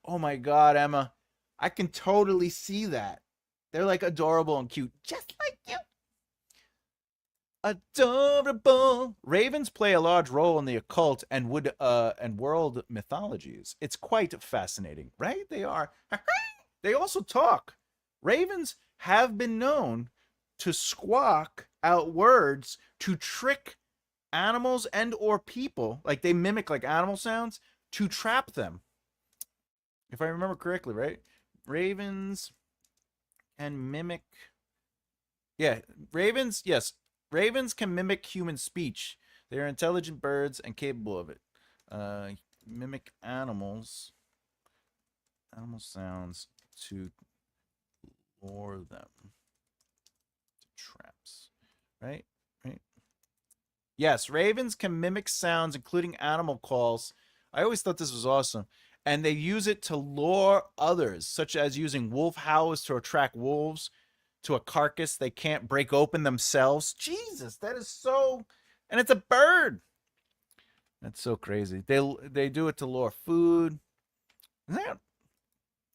Oh my God, Emma, I can totally see that. They're like adorable and cute, just like you. Adorable. Ravens play a large role in the occult and wood and world mythologies. It's quite fascinating, right? They are. They also talk. Ravens have been known to squawk out words to trick animals and or people, like they mimic like animal sounds to trap them. If I remember correctly, right? Ravens can mimic. Yeah, ravens, yes. Ravens can mimic human speech. They are intelligent birds and capable of it. Uh, Mimic animal sounds to lure them to traps. Right? Right? Yes, ravens can mimic sounds, including animal calls. I always thought this was awesome. And they use it to lure others, such as using wolf howls to attract wolves to a carcass they can't break open themselves. Jesus, that is so. And it's a bird. That's so crazy. They do it to lure food. Isn't that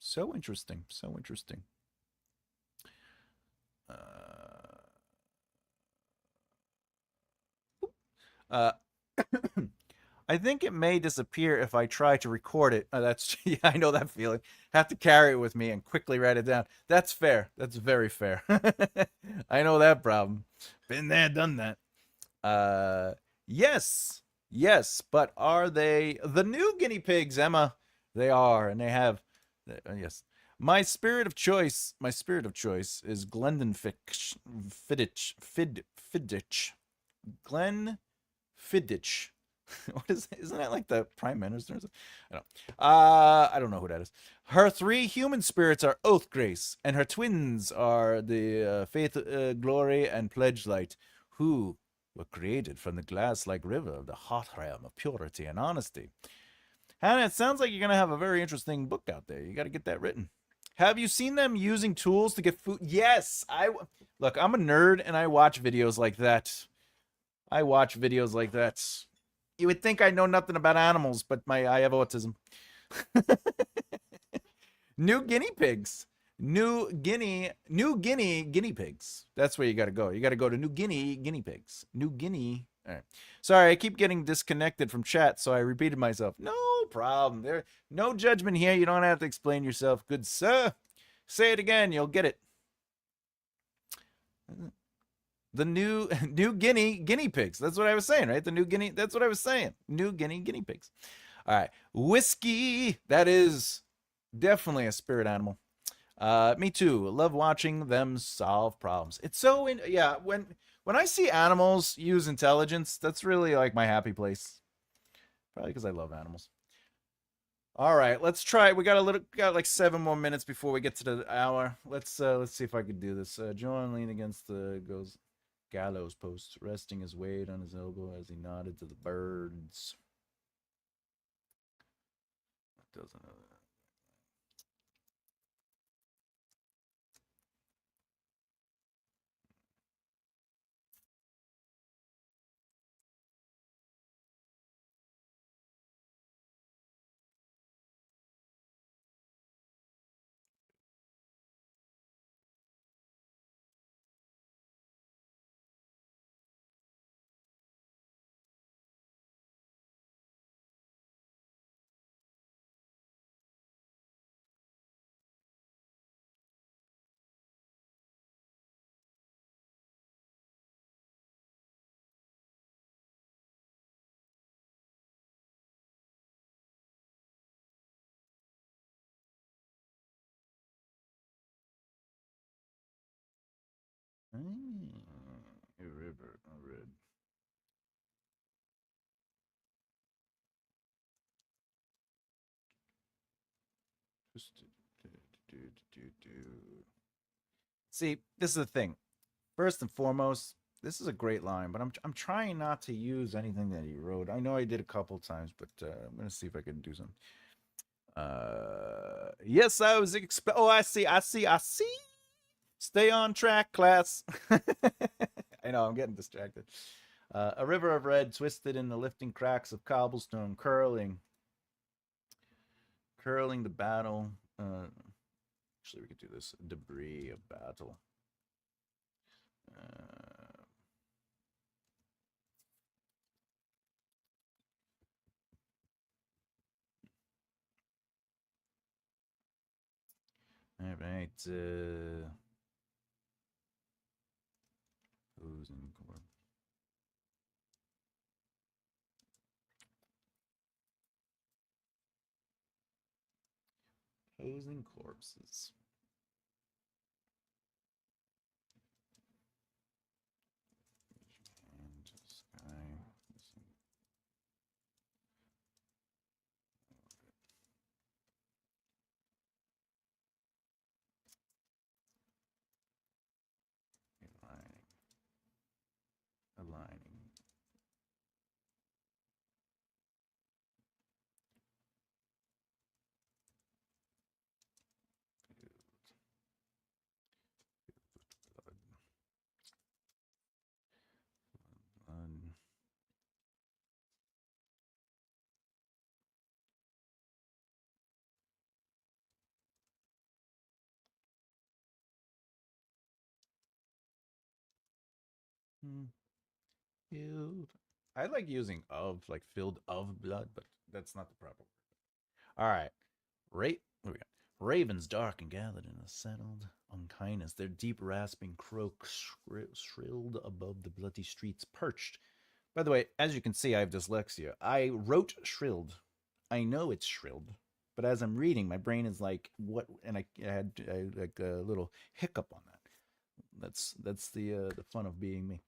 so interesting? So interesting. Uh, uh, I think it may disappear if I try to record it. That's yeah, I know that feeling. Have to carry it with me and quickly write it down. That's fair. That's very fair. I know that problem. Been there, done that. Uh, yes, yes, but are they the new guinea pigs, Emma? They are, and they have. Yes, my spirit of choice is Glendon Fiddich, Glenn Fiddich. What is? Isn't that like the prime minister? I don't. I don't know who that is. Her three human spirits are Oath Grace, and her twins are the Faith, Glory, and Pledge Light, who were created from the glass-like river of the hot realm of purity and honesty. Hannah, it sounds like you're gonna have a very interesting book out there. You got to get that written. Have you seen them using tools to get food? Yes, look. I'm a nerd, and I watch videos like that. I watch videos like that. You would think I know nothing about animals, but I have autism. New guinea pigs. New Guinea guinea pigs. That's where you got to go. You got to go to New Guinea guinea pigs. New Guinea. All right. Sorry, I keep getting disconnected from chat, so I repeated myself. No problem. There, no judgment here. You don't have to explain yourself, good sir. Say it again. You'll get it. The new guinea pigs. That's what I was saying, right? The new guinea. That's what I was saying. New guinea pigs. All right, whiskey. That is definitely a spirit animal. Me too. Love watching them solve problems. It's so yeah. When I see animals use intelligence, that's really like my happy place. Probably because I love animals. All right, let's try. Got like 7 more minutes before we get to the hour. Let's see if I can do this. John leaned against the gallows post, resting his weight on his elbow as he nodded to the birds. Doesn't know that. A river, a red. See, this is the thing. First and foremost, this is a great line, but I'm trying not to use anything that he wrote. I know I did a couple times, but I'm gonna see if I can do some. Yes, I was Oh, I see. Stay on track, class. I know I'm getting distracted. A river of red twisted in the lifting cracks of cobblestone, curling the battle. Actually, we could do this. Debris of battle. Uh, All right. Opposing corp. Opposing corpses. And sky. Aligning. Aligning. Blood. Blood. Filled. I like using of, like filled of blood, but that's not the proper word. All right. What we got? Ravens dark and gathered in a settled unkindness. Their deep rasping croak shrilled above the bloody streets, perched. By the way, as you can see, I have dyslexia. I wrote shrilled. I know it's shrilled, but as I'm reading, my brain is like, what? And I had like a little hiccup on that. That's the fun of being me.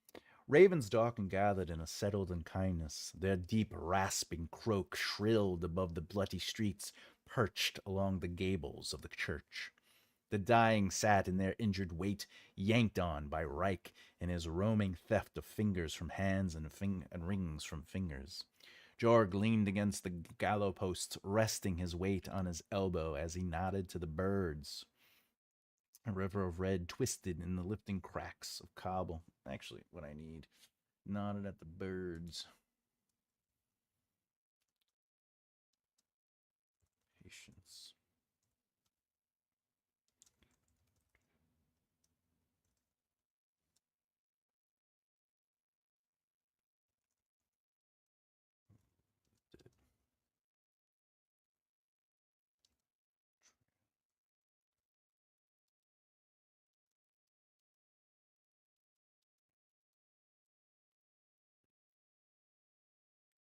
Ravens dark and gathered in a settled unkindness. Their deep rasping croak shrilled above the bloody streets, perched along the gables of the church. The dying sat in their injured weight, yanked on by Reich in his roaming theft of fingers from hands and rings from fingers. Jorg leaned against the gallows post, resting his weight on his elbow as he nodded to the birds. A river of red twisted in the lifting cracks of cobble. Actually, what I need. Nodded at the birds. Patience.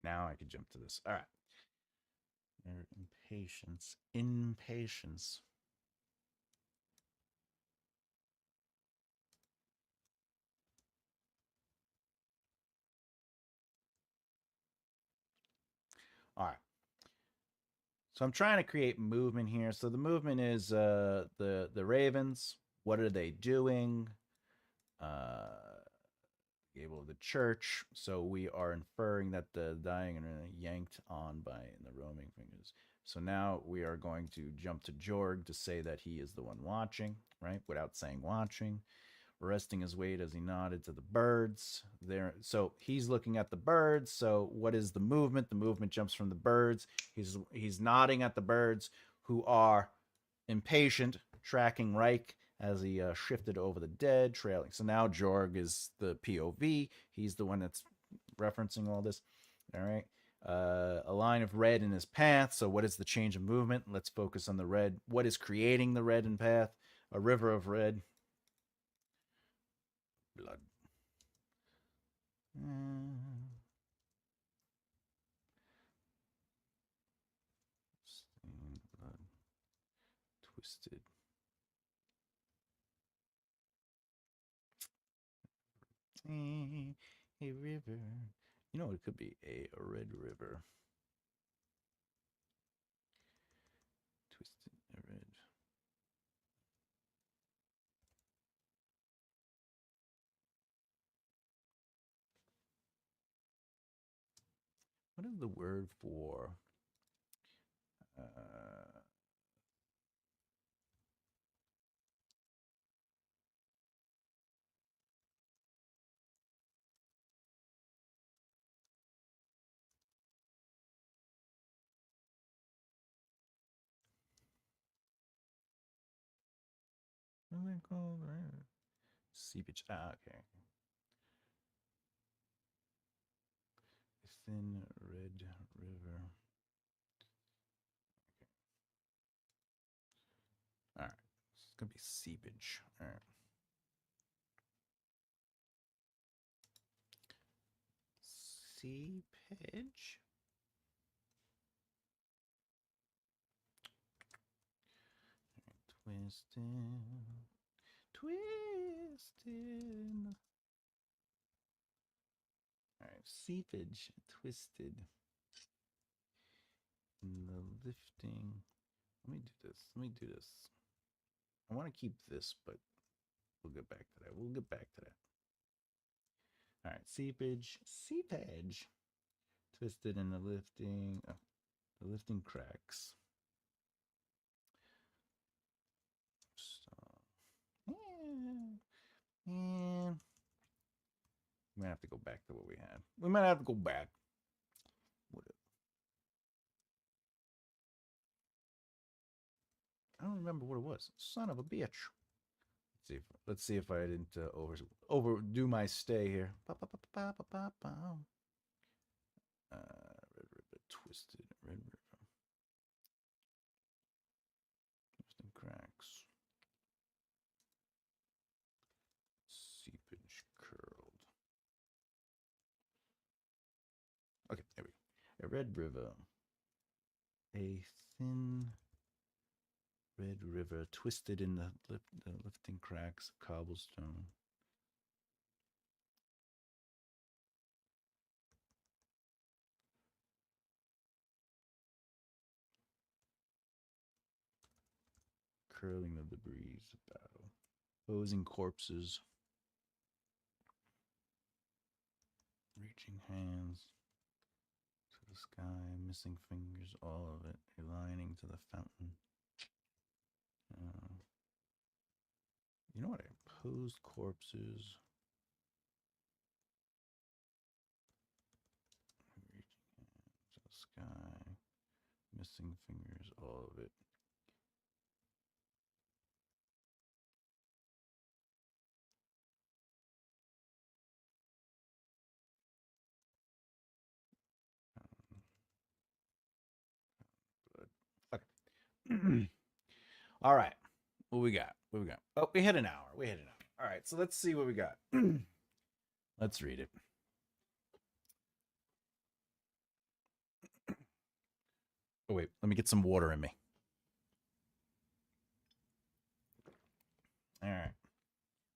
Now I can jump to this. All right. Impatience. Impatience. All right. So I'm trying to create movement here. So the movement is the ravens. What are they doing? Uh, Gable of the church. So we are inferring that the dying are yanked on by the roaming fingers. So now we are going to jump to Jorg to say that he is the one watching, right? Without saying watching. Resting his weight as he nodded to the birds. There, so he's looking at the birds. So what is the movement? The movement jumps from the birds. He's nodding at the birds, who are impatient, tracking Reich as he shifted over the dead, trailing. So now Jorg is the POV. He's the one that's referencing all this. All right. A line of red in his path. So what is the change of movement? Let's focus on the red. What is creating the red in path? A river of red. Blood. Stained blood. Twisted. A river. You know, it could be a red river. Twisted red. What is the word for what is it called? Seepage. Ah, okay. A thin red river. Okay. All right. going to be seepage. All right. Seepage. Twisted. Twisted. All right. Seepage. Twisted. In the lifting. Let me do this. I want to keep this, but we'll get back to that. All right, seepage. Twisted in the lifting. Oh, the lifting cracks. So, we might have to go back to what we had. We might have to go back. I don't remember what it was. Son of a bitch. Let's see if I didn't overdo my stay here. Red River Twisted. Red River. Twisted cracks. Seepage curled. Okay, there we go. A Red River. A thin Red River twisted in the lifting cracks of cobblestone. Curling the debris of battle. Posing corpses. Reaching hands to the sky, missing fingers, all of it, aligning to the fountain. You know what? Posed corpses. Reaching hands to the sky, missing fingers, all of it. Okay. All right. What we got? Oh, we hit an hour. All right. So let's see what we got. Let's read it. Oh, wait. Let me get some water in me. All right.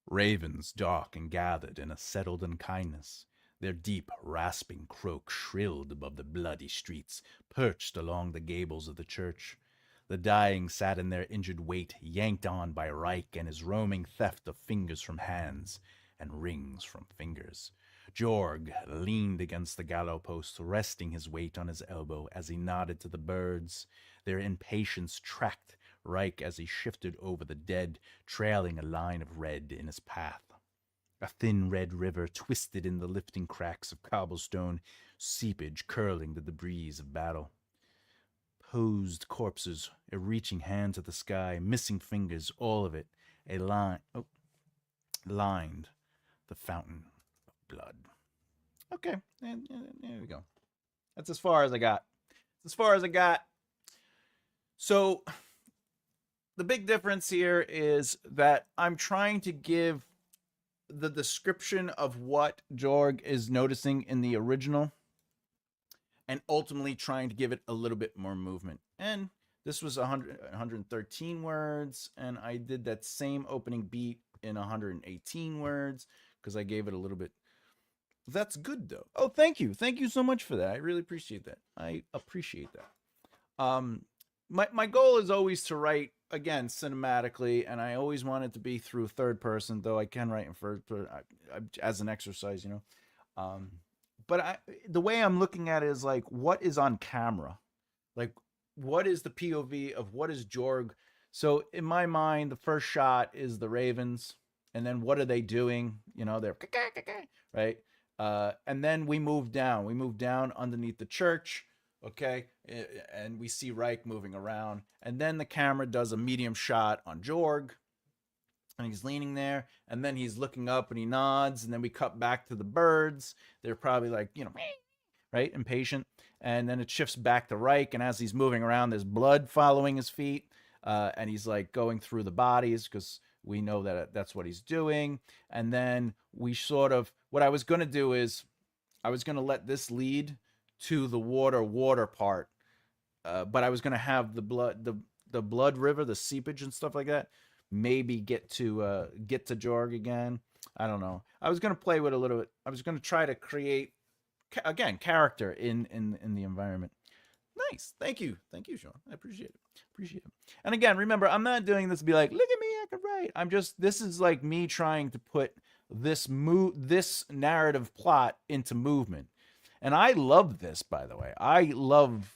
Ravens dark and gathered in a settled unkindness. Their deep, rasping croak shrilled above the bloody streets, perched along the gables of the church. The dying sat in their injured weight, yanked on by Reich and his roaming theft of fingers from hands and rings from fingers. Jorg leaned against the gallows post, resting his weight on his elbow as he nodded to the birds. Their impatience tracked Reich as he shifted over the dead, trailing a line of red in his path. A thin red river twisted in the lifting cracks of cobblestone, seepage curling the debris of battle. Posed corpses, a reaching hand to the sky, missing fingers, all of it, lined the fountain of blood. Okay, and there we go. That's as far as I got. So the big difference here is that I'm trying to give the description of what Jorg is noticing in the original and ultimately trying to give it a little bit more movement. And this was 113 words, and I did that same opening beat in 118 words because I gave it a little bit. That's good, though. Oh, thank you. Thank you so much for that. I really appreciate that. My goal is always to write, again, cinematically, and I always want it to be through third person, though I can write in first person as an exercise, you know. But the way I'm looking at it is like, what is on camera? Like, what is the POV of what is Jorg? So in my mind, the first shot is the Ravens, and then what are they doing? You know, they're right. And then we move down. We move down underneath the church, okay? And we see Reich moving around. And then the camera does a medium shot on Jorg, and he's leaning there, and then he's looking up and he nods, and then we cut back to the birds. They're probably like, you know, right, impatient. And then it shifts back to Reich, and as he's moving around, there's blood following his feet. and he's like going through the bodies because we know that that's what he's doing. And then we sort of, what I was going to do is I was going to let this lead to the water part, but I was going to have the blood river, the seepage and stuff like that, maybe get to Jorg again. I don't know. I was going to play with a little bit. I was going to try to create again character in the environment. Nice. Thank you. Thank you, Sean. I appreciate it. Appreciate it. And again, remember, I'm not doing this to be like, look at me, I can write. I'm just, this is like me trying to put this narrative plot into movement. And I love this, by the way. I love,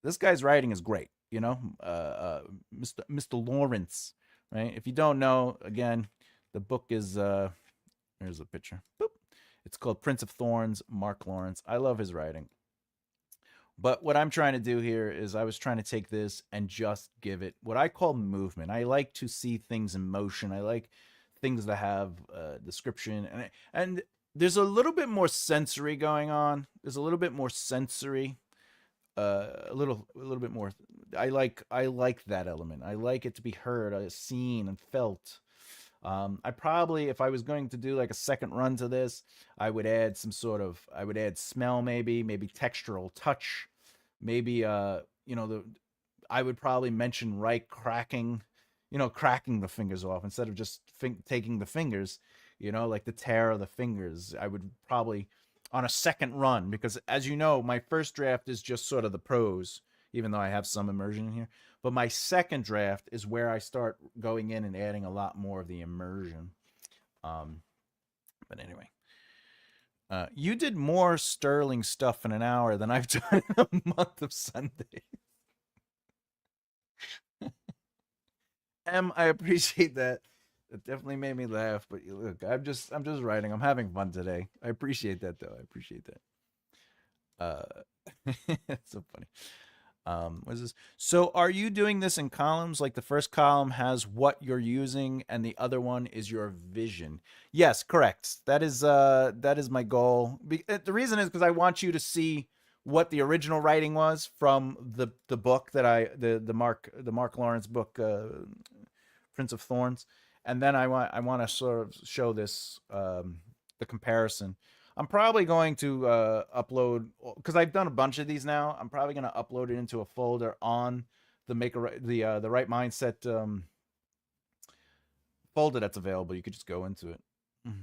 this guy's writing is great, you know? Mr. Lawrence, right? If you don't know, again, the book is, here's a picture. Boop. It's called Prince of Thorns, Mark Lawrence. I love his writing. But what I'm trying to do here is I was trying to take this and just give it what I call movement. I like to see things in motion. I like things that have description. And there's a little bit more sensory going on. There's a little bit more sensory. A little bit more. I like that element. I like it to be heard, seen, and felt. I probably, if I was going to do like a second run to this, I would add I would add smell, maybe textural touch, maybe, I would probably mention cracking, cracking the fingers off instead of just taking the fingers, like the tear of the fingers. I would probably, on a second run, because as you know, my first draft is just sort of the prose, even though I have some immersion in here. But my second draft is where I start going in and adding a lot more of the immersion. But anyway, you did more Sterling stuff in an hour than I've done in a month of Sundays. I appreciate that. It definitely made me laugh. But look, I'm just writing. I'm having fun today. I appreciate that, though. I appreciate that. It's so funny. What is this? So are you doing this in columns? Like the first column has what you're using and the other one is your vision. Yes, correct. That is my goal. The reason is because I want you to see what the original writing was from the book that the Mark Lawrence book, Prince of Thorns. And then I want to sort of show this, the comparison. I'm probably going to upload, because I've done a bunch of these now. I'm probably going to upload it into a folder on the the Right Mindset folder that's available. You could just go into it. Mm-hmm.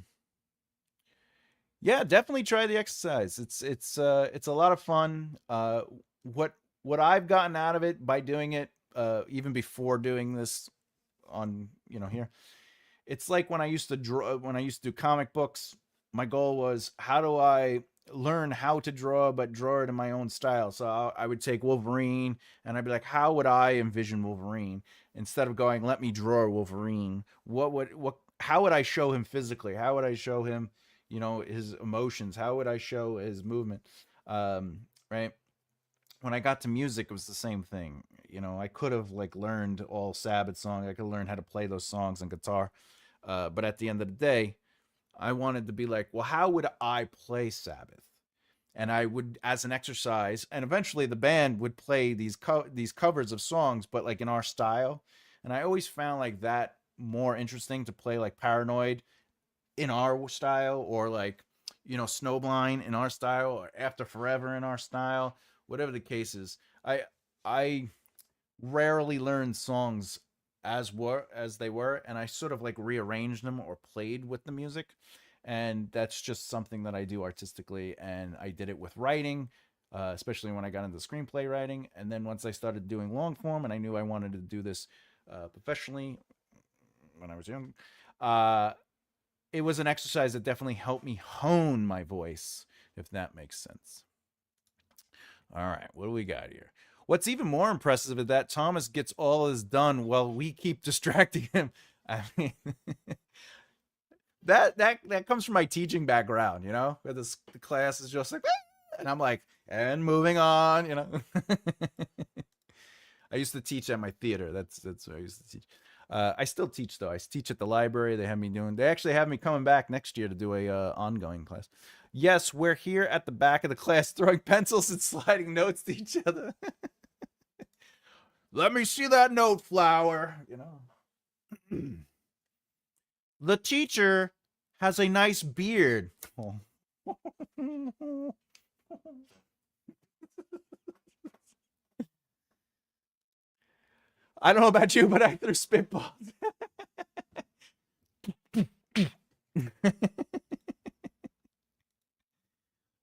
Yeah, definitely try the exercise. It's a lot of fun. What I've gotten out of it by doing it, even before doing this on here, it's like when I used to draw, when I used to do comic books. My goal was, how do I learn how to draw, but draw it in my own style? So I would take Wolverine and I'd be like, how would I envision Wolverine? Instead of going, let me draw Wolverine, how would I show him physically? How would I show him, his emotions? How would I show his movement? Right. When I got to music, it was the same thing. I could have learned all Sabbath songs. I could learn how to play those songs on guitar. But at the end of the day, I wanted to be like, well, how would I play Sabbath? And I would, as an exercise, and eventually the band would play these covers of songs, but in our style. And I always found that more interesting to play Paranoid in our style, or Snowblind in our style, or After Forever in our style, whatever the case is. I rarely learned songs as they were, and I sort of rearranged them or played with the music, and that's just something that I do artistically. And I did it with writing, especially when I got into screenplay writing. And then once I started doing long form, and I knew I wanted to do this professionally when I was young, it was an exercise that definitely helped me hone my voice, if that makes sense. All right, what do we got here? What's even more impressive is that Thomas gets all his done while we keep distracting him. I mean, that comes from my teaching background, where the class is just and I'm and moving on, I used to teach at my theater. That's what I used to teach. I still teach though. I teach at the library. They actually have me coming back next year to do a ongoing class. Yes, we're here at the back of the class throwing pencils and sliding notes to each other. Let me see that note, flower. The teacher has a nice beard. Oh. I don't know about you, but I threw spitballs.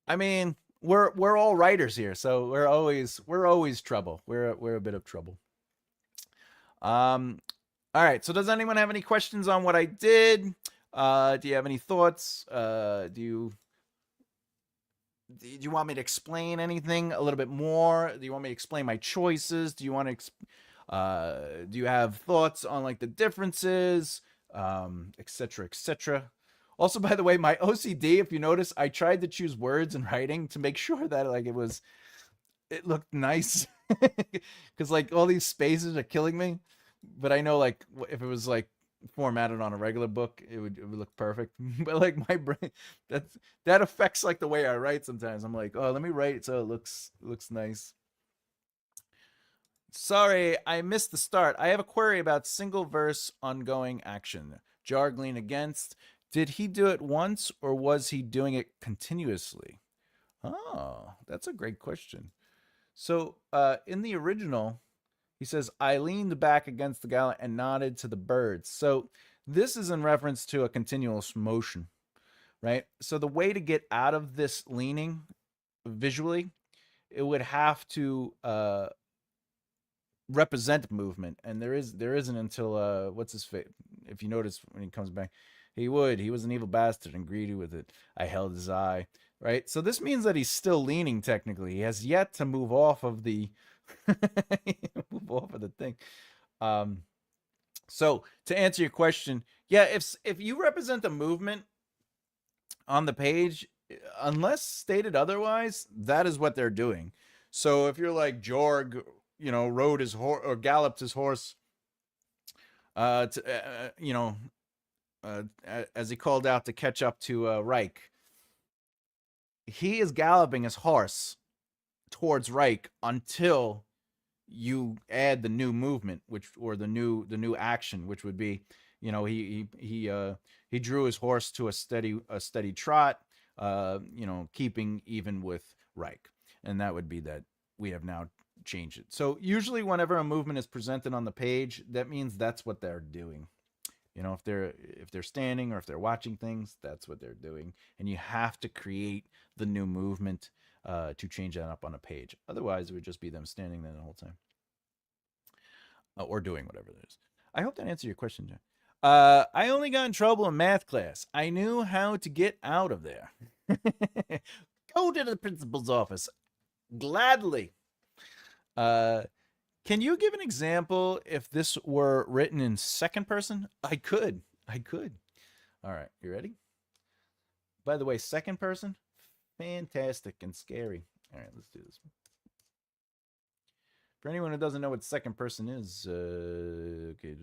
I mean, we're all writers here, so we're always trouble. We're a bit of trouble. Um, all right. So does anyone have any questions on what I did? Do you have any thoughts? Do you want me to explain anything a little bit more? Do you want me to explain my choices? Do you have thoughts on like the differences, etc., etc.? Also, by the way, my OCD, if you notice, I tried to choose words in writing to make sure that like it looked nice, because like all these spaces are killing me. But I know like if it was like formatted on a regular book, it would look perfect. But like my brain, that affects like the way I write sometimes. I'm like, oh, let me write so it looks nice. Sorry, I missed the start. I have a query about single verse ongoing action. Jargling against. Did he do it once or was he doing it continuously? Oh, that's a great question. So, in the original, he says, I leaned back against the gallant and nodded to the birds. So, this is in reference to a continuous motion, right? So, the way to get out of this leaning visually, it would have to represent movement, and there isn't until what's his face? If you notice when he comes back, he was an evil bastard and greedy with it. I held his eye, right? So this means that he's still leaning. Technically, he has yet to move off of the move off of the thing. Um, so to answer your question, yeah, if you represent the movement on the page, unless stated otherwise, that is what they're doing. So if you're like Jorg, rode his horse or galloped his horse, as he called out to catch up to Reich, he is galloping his horse towards Reich until you add the new movement, or the new action, which would be, he drew his horse to a steady trot, keeping even with Reich, and that would be that we have now changed it. So usually, whenever a movement is presented on the page, that means that's what they're doing. If they're standing or if they're watching things, that's what they're doing, and you have to create the new movement to change that up on a page. Otherwise, it would just be them standing there the whole time, or doing whatever it is. I hope that answered your question, John. I only got in trouble in math class. I knew how to get out of there. Go to the principal's office. Gladly. Can you give an example if this were written in second person? I could. All right, you ready? By the way, second person, fantastic and scary. All right, let's do this. For anyone who doesn't know what second person is, okay.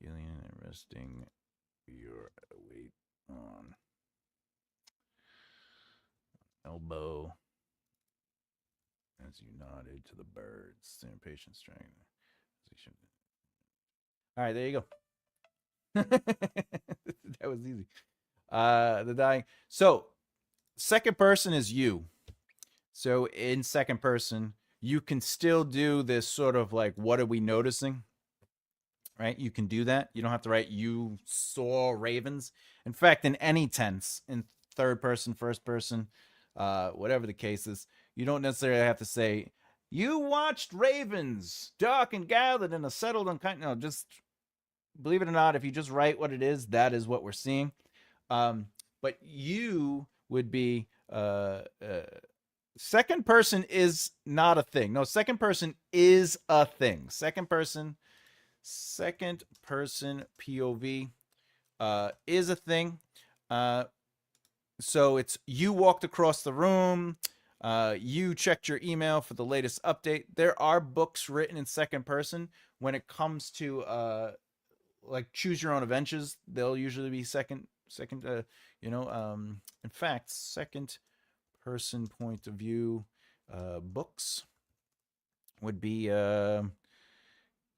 Alien resting your weight on elbow as you nodded to the birds. Their impatient strength. All right, there you go. That was easy. The dying. So, second person is you. So, in second person, you can still do this sort of like, what are we noticing? Right? You can do that. You don't have to write, you saw ravens. In fact, in any tense, in third person, first person, whatever the case is, you don't necessarily have to say, you watched ravens, dark and gathered in a settled and kind. No, just believe it or not, if you just write what it is, that is what we're seeing. But you would be second person is not a thing. No, second person is a thing. Second person POV is a thing. So it's you walked across the room. You checked your email for the latest update. There are books written in second person when it comes to like choose your own adventures. They'll usually be second Second, in fact, second person point of view books would be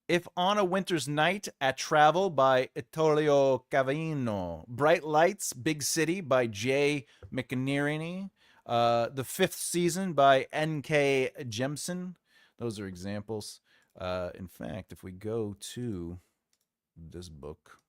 If on a Winter's Night at Travel by Ettore Cavino. Bright Lights, Big City by Jay McNerney. The Fifth Season by N.K. Jemison. Those are examples. In fact, if we go to this book.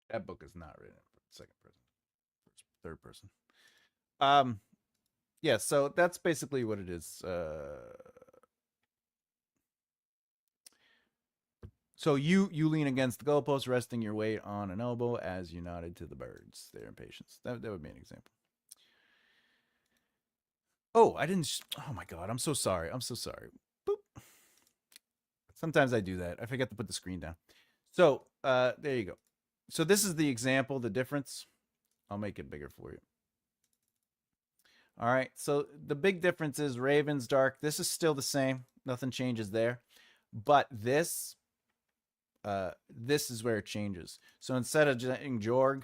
That book is not written second person, third person. Yeah, so that's basically what it is. So you lean against the goalpost, resting your weight on an elbow as you nodded to the birds. Their impatience. That would be an example. Oh, I didn't. Oh my god, I'm so sorry. I'm so sorry. Boop. Sometimes I do that. I forget to put the screen down. So there you go. So this is the example, the difference. I'll make it bigger for you. All right. So the big difference is Raven's Dark. This is still the same. Nothing changes there. But this is where it changes. So instead of saying Jorg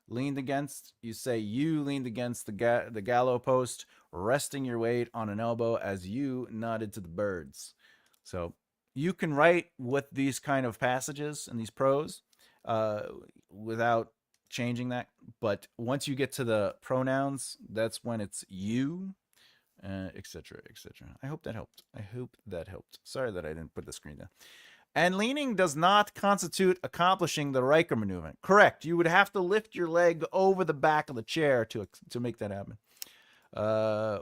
leaned against, you say you leaned against the gallows post, resting your weight on an elbow as you nodded to the birds. So you can write with these kind of passages and these prose without changing that. But once you get to the pronouns, that's when it's you, etc., etc. I hope that helped. Sorry that I didn't put the screen down. And leaning does not constitute accomplishing the Riker maneuver. Correct. You would have to lift your leg over the back of the chair to make that happen.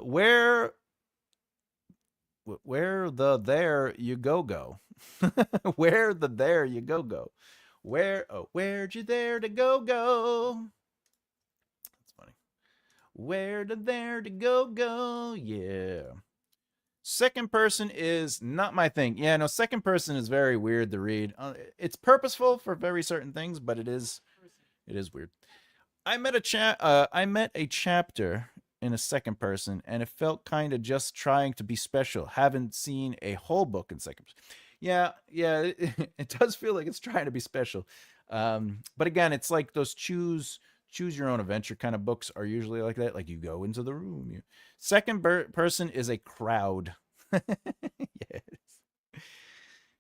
Where the there you go. Where the there you go. Where'd you there to go? That's funny. Where to there to go? Yeah. Second person is not my thing. Yeah, no, second person is very weird to read. It's purposeful for very certain things, but it is weird. I met a chapter in a second person, and it felt kind of just trying to be special. Haven't seen a whole book in second person. Yeah, it does feel like it's trying to be special. But again, it's like those choose your own adventure kind of books are usually like that. Like you go into the room. Second person is a crowd. Yes.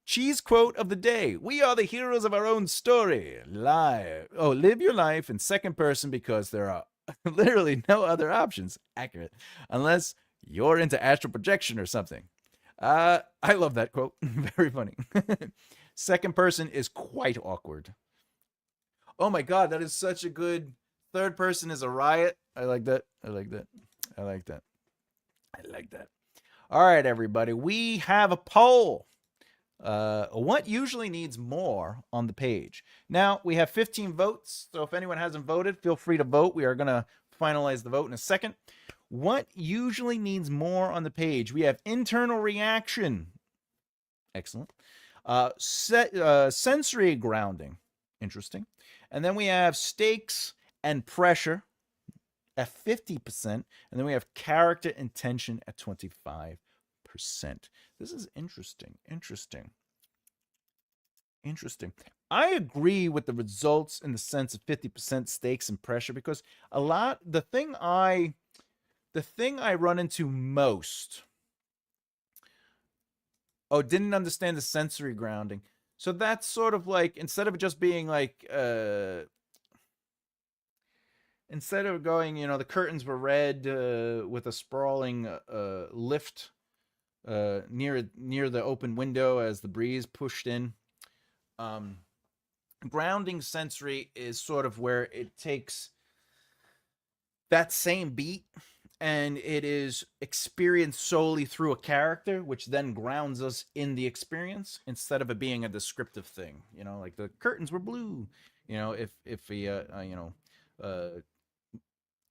Cheese quote of the day. We are the heroes of our own story. Live your life in second person because there are literally no other options. Accurate. Unless you're into astral projection or something. I love that quote. Very funny. Second person is quite awkward. Oh my god, that is such a good. Third person is a riot. I like that. All right, everybody. We have a poll. What usually needs more on the page? Now, we have 15 votes, so if anyone hasn't voted, feel free to vote. We are going to finalize the vote in a second. What usually needs more on the page? We have internal reaction. Excellent. Sensory grounding. Interesting. And then we have stakes and pressure at 50%. And then we have character and tension at 25%. This is interesting. I agree with the results in the sense of 50% stakes and pressure because the thing I run into most. Oh, didn't understand the sensory grounding. So that's sort of like instead of just being like instead of going, the curtains were red with a sprawling lift near the open window as the breeze pushed in. Grounding sensory is sort of where it takes that same beat and it is experienced solely through a character, which then grounds us in the experience instead of it being a descriptive thing. Like the curtains were blue. If we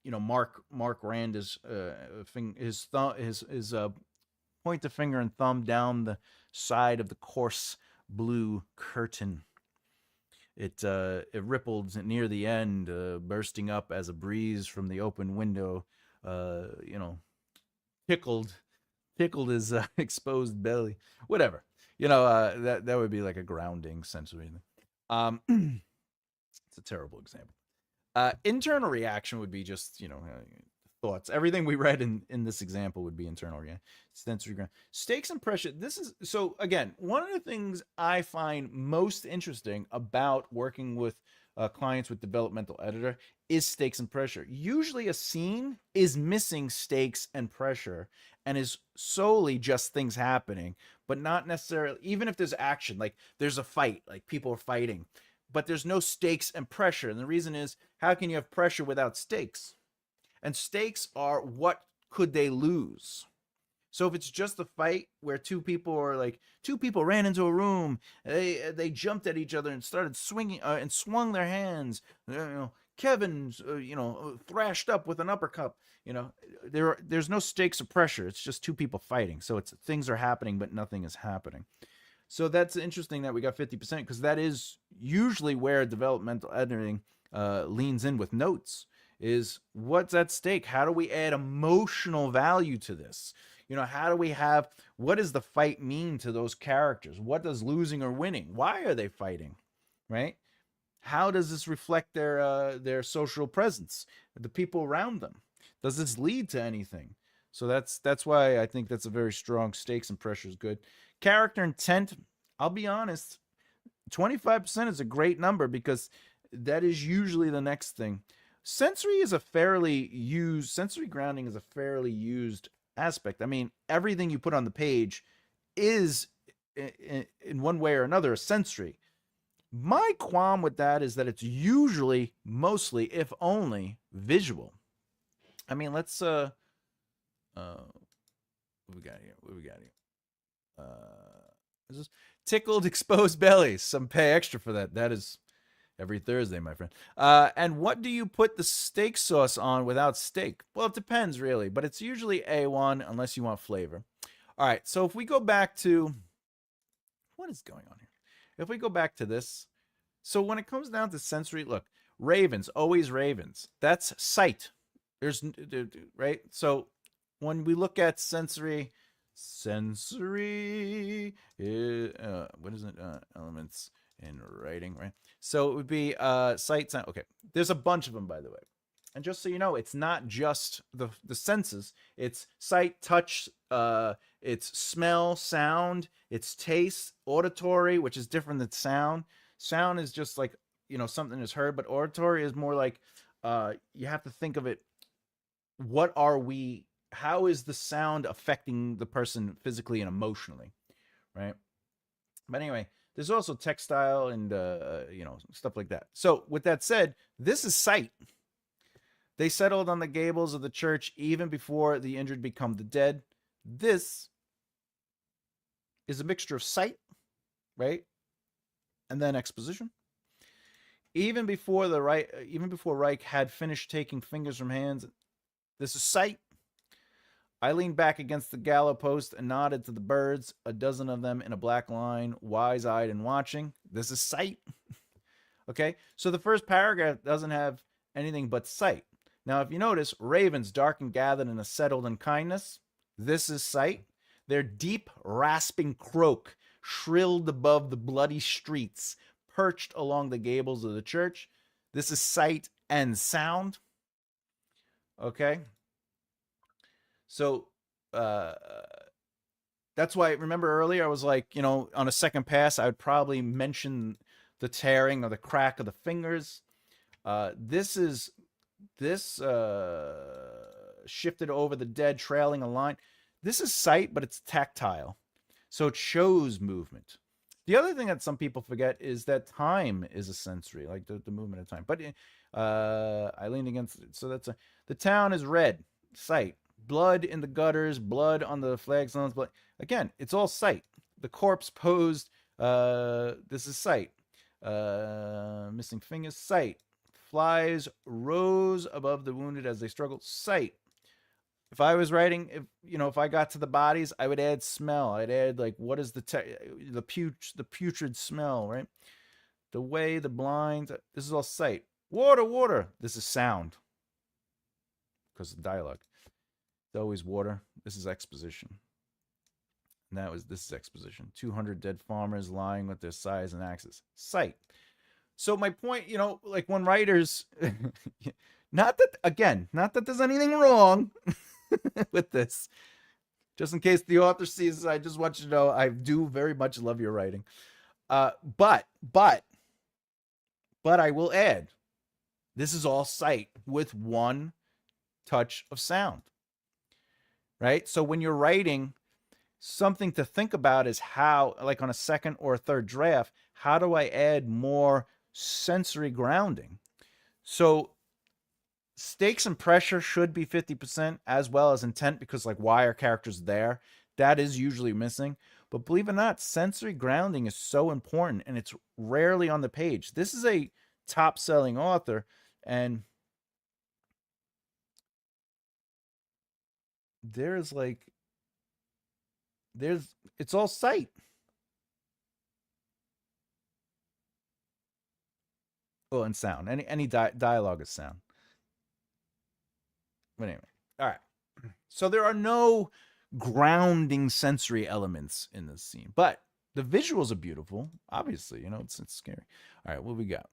Mark ran his pointer finger and thumb down the side of the coarse blue curtain. It rippled near the end, bursting up as a breeze from the open window, you know, tickled his exposed belly. Whatever, that would be like a grounding sensory. It's a terrible example. Internal reaction would be just thoughts. Everything we read in this example would be internal reaction. Sensory ground. Stakes and pressure. This is so again one of the things I find most interesting about working with clients with developmental editor is stakes and pressure. Usually a scene is missing stakes and pressure and is solely just things happening, but not necessarily, even if there's action, like there's a fight, like people are fighting, but there's no stakes and pressure. And the reason is, how can you have pressure without stakes? And stakes are, what could they lose? So if it's just a fight where two people ran into a room, they jumped at each other and started swinging and swung their hands. Kevin's thrashed up with an uppercut. There's no stakes or pressure. It's just two people fighting. So it's things are happening, but nothing is happening. So that's interesting that we got 50%, because that is usually where developmental editing leans in with notes, is what's at stake? How do we add emotional value to this? How do we have, what does the fight mean to those characters? What does losing or winning? Why are they fighting, right? How does this reflect their social presence, the people around them? Does this lead to anything? So that's why I think that's a very strong stakes and pressure is good. Character intent, I'll be honest, 25% is a great number, because that is usually the next thing. Sensory grounding is a fairly used aspect. I mean, everything you put on the page is in one way or another a sensory. My qualm with that is that it's usually, mostly, if only, visual. I mean, let's what we got here? Is this tickled exposed bellies? Some pay extra for that. That is every Thursday, my friend. And what do you put the steak sauce on without steak? Well, it depends, really, but it's usually A1 unless you want flavor. All right, so if we go back to, what is going on here? If we go back to this, so when it comes down to sensory, look, ravens, always ravens. That's sight. There's, right? So when we look at sensory, what is it? Elements in writing, right? So it would be sight, sound. Okay, there's a bunch of them, by the way. And just so you know, it's not just the senses. It's sight, touch, it's smell, sound, it's taste, auditory, which is different than sound. Sound is just like, something is heard, but auditory is more like you have to think of it. How is the sound affecting the person physically and emotionally, right? But anyway, there's also textile and stuff like that. So with that said, this is sight. They settled on the gables of the church even before the injured become the dead. This is a mixture of sight, right, and then exposition. Even before Reich had finished taking fingers from hands, this is sight. I leaned back against the gallows post and nodded to the birds, a dozen of them in a black line, wise-eyed and watching. This is sight. Okay, so the first paragraph doesn't have anything but sight. Now, if you notice, ravens dark and gathered in a settled in kindness. This is sight. Their deep, rasping croak shrilled above the bloody streets, perched along the gables of the church. This is sight and sound. Okay. So that's why, remember earlier I was like, on a second pass, I would probably mention the tearing or the crack of the fingers. This shifted over the dead, trailing a line. This is sight, but it's tactile. So it shows movement. The other thing that some people forget is that time is a sensory, like the movement of time. But I leaned against it. So the town is red, sight. Blood in the gutters, blood on the flagstones. Blood. Again, it's all sight. The corpse posed. This is sight. Missing fingers, sight. Flies rose above the wounded as they struggled. Sight. If I was writing, if I got to the bodies, I would add smell. I'd add like what is the putrid smell, right? The way, the blind. This is all sight. Water, water. This is sound because of dialogue. It's always water. This is exposition. And this is exposition. 200 dead farmers lying with their scythes and axes. Sight. So my point, like when writers, not that there's anything wrong with this. Just in case the author sees, I just want you to know I do very much love your writing. But I will add, this is all sight with one touch of sound. Right? So when you're writing, something to think about is how, like on a second or a third draft, how do I add more sensory grounding? So stakes and pressure should be 50% as well as intent, because like why are characters there? That is usually missing. But believe it or not, sensory grounding is so important, and it's rarely on the page. This is a top-selling author, and it's all sight. Oh, and sound. Any dialogue is sound. But anyway, all right. So there are no grounding sensory elements in this scene, but the visuals are beautiful. Obviously, it's scary. All right, what we got?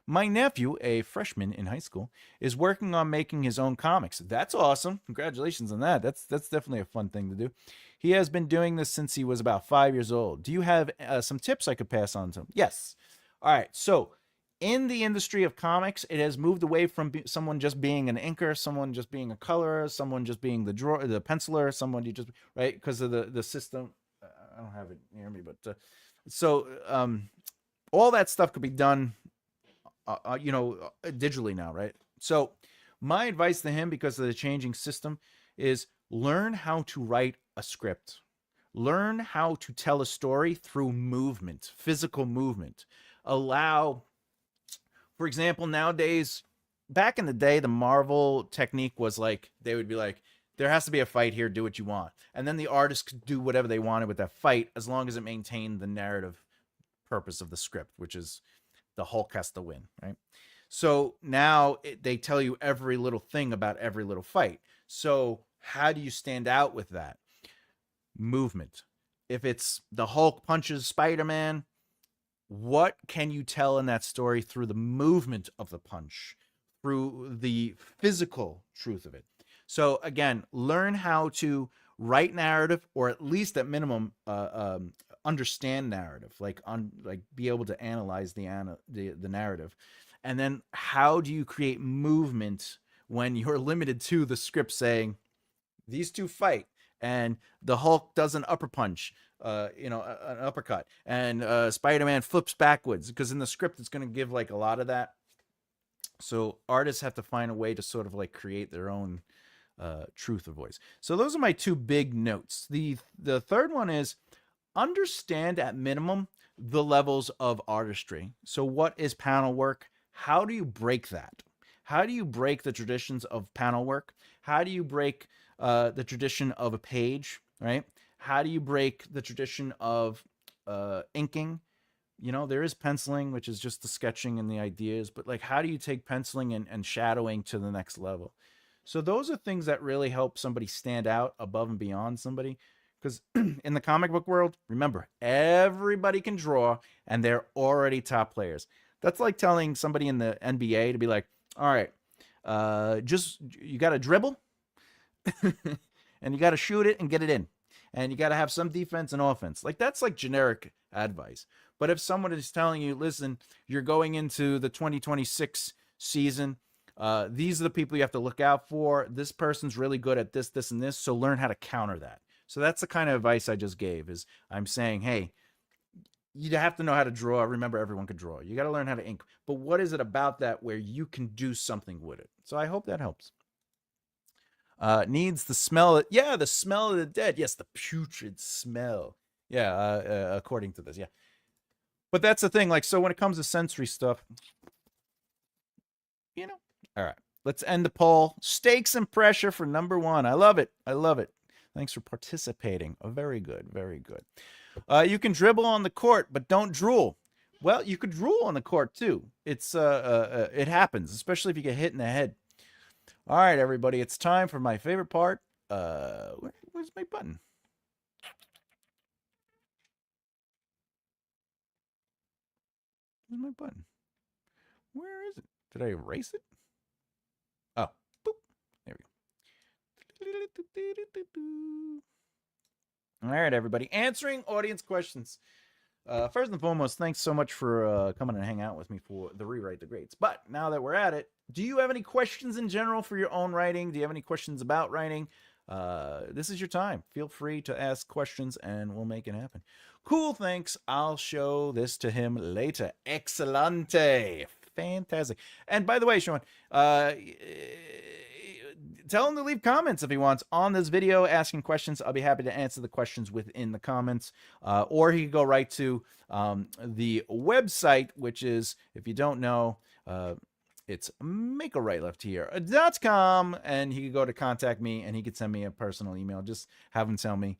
My nephew, a freshman in high school, is working on making his own comics. That's awesome. Congratulations on that. That's definitely a fun thing to do. He has been doing this since he was about 5 years old. Do you have some tips I could pass on to him? Yes. All right. So in the industry of comics, it has moved away from someone just being an inker, someone just being a colorer, someone just being the penciler, someone you just, right? Because of the system. I don't have it near me, but all that stuff could be done, digitally now, right? So my advice to him, because of the changing system, is learn how to write a script. Learn how to tell a story through movement, physical movement. For example, nowadays, back in the day, the Marvel technique was like, they would be like, there has to be a fight here, do what you want. And then the artist could do whatever they wanted with that fight, as long as it maintained the narrative purpose of the script, which is the Hulk has to win, right? So now they tell you every little thing about every little fight. So how do you stand out with that? Movement. If it's the Hulk punches Spider-Man, what can you tell in that story through the movement of the punch, through the physical truth of it? So again, learn how to write narrative, or at least at minimum understand narrative, like be able to analyze the narrative. And then how do you create movement when you're limited to the script saying these two fight and the Hulk does an upper punch, an uppercut, and Spider-Man flips backwards, because in the script it's going to give like a lot of that. So artists have to find a way to sort of like create their own truth of voice. So those are my two big notes. The third one is understand at minimum the levels of artistry. So what is panel work? How do you break that? How do you break the traditions of panel work? How do you break the tradition of a page, right? How do you break the tradition of inking? There is penciling, which is just the sketching and the ideas, but like, how do you take penciling and shadowing to the next level? So those are things that really help somebody stand out above and beyond somebody. Because in the comic book world, remember, everybody can draw and they're already top players. That's like telling somebody in the NBA to be like, all right, you got to dribble and you got to shoot it and get it in. And you got to have some defense and offense. Like, that's like generic advice. But if someone is telling you, listen, you're going into the 2026 season, these are the people you have to look out for. This person's really good at this, this, and this. So learn how to counter that. So that's the kind of advice I just gave. Is I'm saying, hey, you have to know how to draw. Remember, everyone can draw. You got to learn how to ink. But what is it about that where you can do something with it? So I hope that helps. Needs the smell. The smell of the dead. Yes, the putrid smell. Yeah, according to this. Yeah. But that's the thing. Like, so when it comes to sensory stuff, you know. All right. Let's end the poll. Stakes and pressure for number one. I love it. I love it. Thanks for participating. Oh, very good. Very good. You can dribble on the court, but don't drool. Well, you could drool on the court too. It happens, especially if you get hit in the head. All right, everybody. It's time for my favorite part. Where's my button? Where's my button? Where is it? Did I erase it? Oh, boop. There we go. All right, everybody. Answering audience questions. First and foremost, thanks so much for coming and hang out with me for the Rewrite the Greats. But now that we're at it, do you have any questions in general for your own writing? Do you have any questions about writing? This is your time. Feel free to ask questions and we'll make it happen. Cool, thanks. I'll show this to him later. Excelente. Fantastic. And by the way, Sean, tell him to leave comments if he wants on this video asking questions. I'll be happy to answer the questions within the comments. Or he can go right to the website, which is, if you don't know, it's makeawritelefthehere.com, and he could go to contact me and he could send me a personal email. Just have him tell me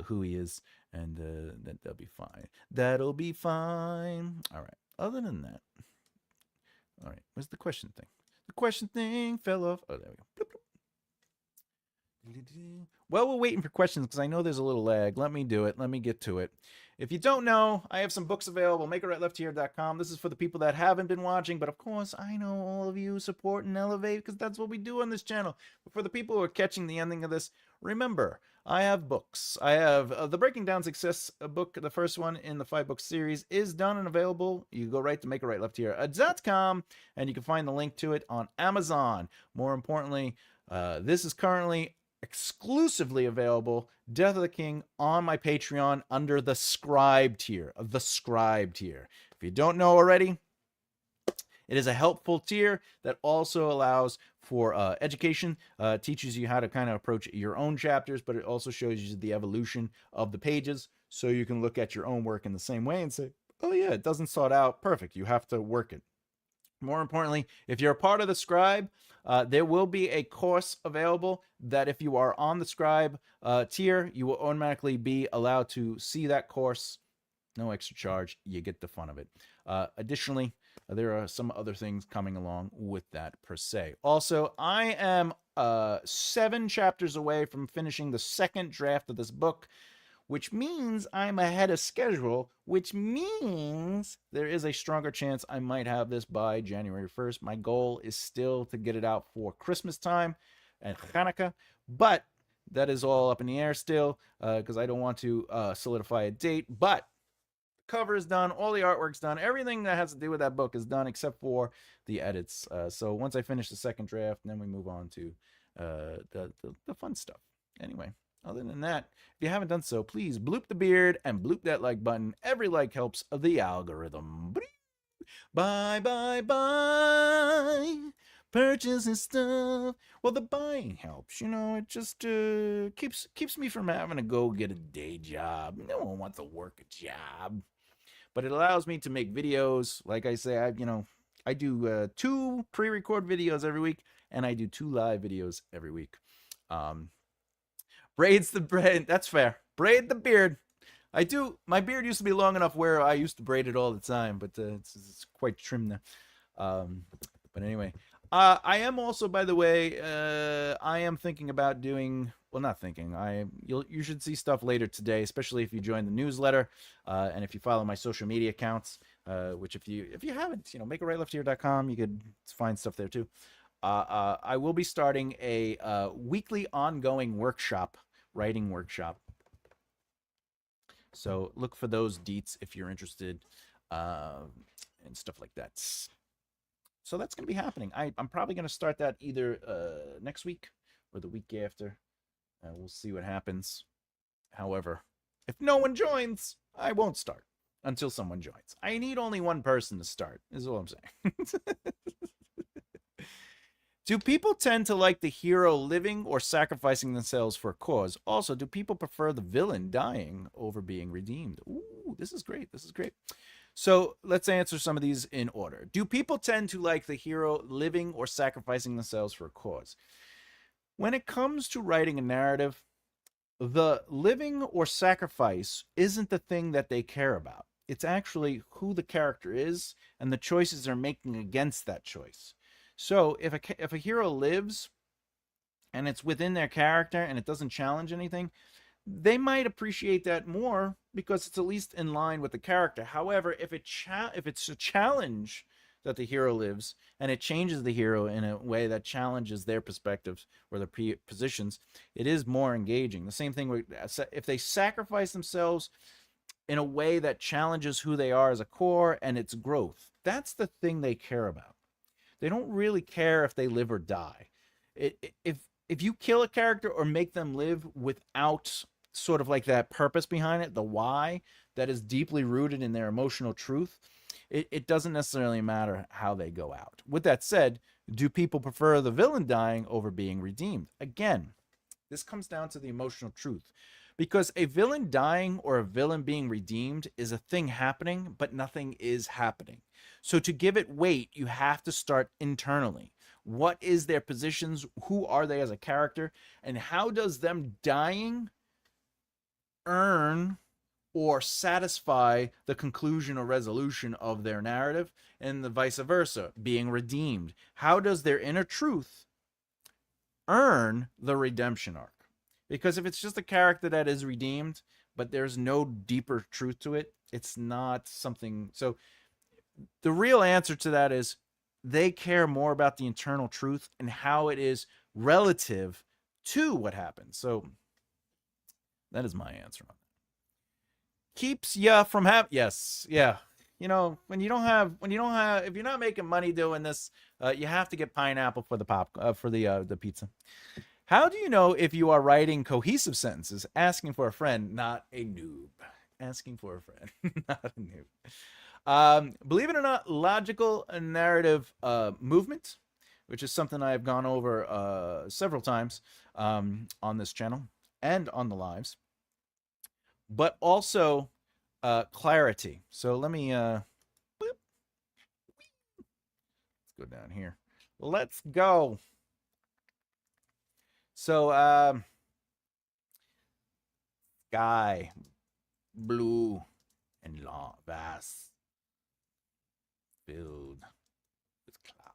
who he is, and that'll be fine. That'll be fine. All right. Other than that, all right. Where's the question thing? The question thing fell off. Oh, there we go. Bloop, bloop. Well, we're waiting for questions because I know there's a little lag. Let me do it. Let me get to it. If you don't know, I have some books available. MakeAWriteLeftHere.com. This is for the people that haven't been watching, but of course, I know all of you support and elevate because that's what we do on this channel. But for the people who are catching the ending of this, remember, I have books. I have the Breaking Down Success book. The first one in the 5-book series is done and available. You go right to MakeAWriteLeftHere.com, and you can find the link to it on Amazon. More importantly, this is currently exclusively available, Death of the King, on my Patreon under the Scribe tier. If you don't know already, it is a helpful tier that also allows for education, teaches you how to kind of approach your own chapters, but it also shows you the evolution of the pages so you can look at your own work in the same way and say, oh yeah, it doesn't start out perfect. You have to work it. More importantly, if you're a part of the Scribe, there will be a course available that if you are on the Scribe tier, you will automatically be allowed to see that course. No extra charge. You get the fun of it. Additionally, there are some other things coming along with that per se. Also, I am 7 chapters away from finishing the second draft of this book, which means I'm ahead of schedule, which means there is a stronger chance I might have this by January 1st. My goal is still to get it out for Christmas time and Hanukkah, but that is all up in the air still because I don't want to solidify a date. But the cover is done, all the artwork's done, everything that has to do with that book is done except for the edits. So once I finish the second draft, then we move on to the fun stuff. Anyway. Other than that, if you haven't done so, please bloop the beard and bloop that like button. Every like helps the algorithm. Bye, bye, bye. Purchasing stuff. Well, the buying helps. You know, it just keeps me from having to go get a day job. No one wants to work a job. But it allows me to make videos. Like I say, I do 2 pre-record videos every week, and I do 2 live videos every week. Braids the braid. That's fair. Braid the beard. I do. My beard used to be long enough where I used to braid it all the time, but it's quite trim now. But anyway, I am also, by the way, I am thinking about doing. Well, not thinking. You should see stuff later today, especially if you join the newsletter and if you follow my social media accounts. Which if you haven't, MakeAWriteLeftHere.com, you could find stuff there too. I will be starting a weekly ongoing writing workshop. So look for those deets if you're interested and stuff like that. So that's going to be happening. I'm probably going to start that either next week or the week after. We'll see what happens. However, if no one joins, I won't start until someone joins. I need only one person to start, is all I'm saying. Do people tend to like the hero living or sacrificing themselves for a cause? Also, do people prefer the villain dying over being redeemed? Ooh, this is great. This is great. So let's answer some of these in order. Do people tend to like the hero living or sacrificing themselves for a cause? When it comes to writing a narrative, the living or sacrifice isn't the thing that they care about. It's actually who the character is and the choices they're making against that choice. So if a hero lives and it's within their character and it doesn't challenge anything, they might appreciate that more because it's at least in line with the character. However, if it's a challenge that the hero lives and it changes the hero in a way that challenges their perspectives or their positions, it is more engaging. The same thing with if they sacrifice themselves in a way that challenges who they are as a core and its growth. That's the thing they care about. They don't really care if they live or die. If you kill a character or make them live without sort of like that purpose behind it, the why that is deeply rooted in their emotional truth, it doesn't necessarily matter how they go out. With that said, do people prefer the villain dying over being redeemed? Again, this comes down to the emotional truth. Because a villain dying or a villain being redeemed is a thing happening, but nothing is happening. So to give it weight, you have to start internally. What is their positions? Who are they as a character? And how does them dying earn or satisfy the conclusion or resolution of their narrative? And the vice versa, being redeemed. How does their inner truth earn the redemption arc? Because if it's just a character that is redeemed, but there's no deeper truth to it, it's not something. So the real answer to that is they care more about the internal truth and how it is relative to what happens. So that is my answer on that. Keeps ya from having, yes, yeah. You know, when you don't have, if you're not making money doing this, you have to get pineapple for the pizza. How do you know if you are writing cohesive sentences? Asking for a friend, not a noob. Asking for a friend, not a noob. Believe it or not, logical narrative movement, which is something I've gone over several times on this channel and on the lives, but also clarity. So let me let's go down here. Let's go. So sky, blue, and long, vast, filled with cloud.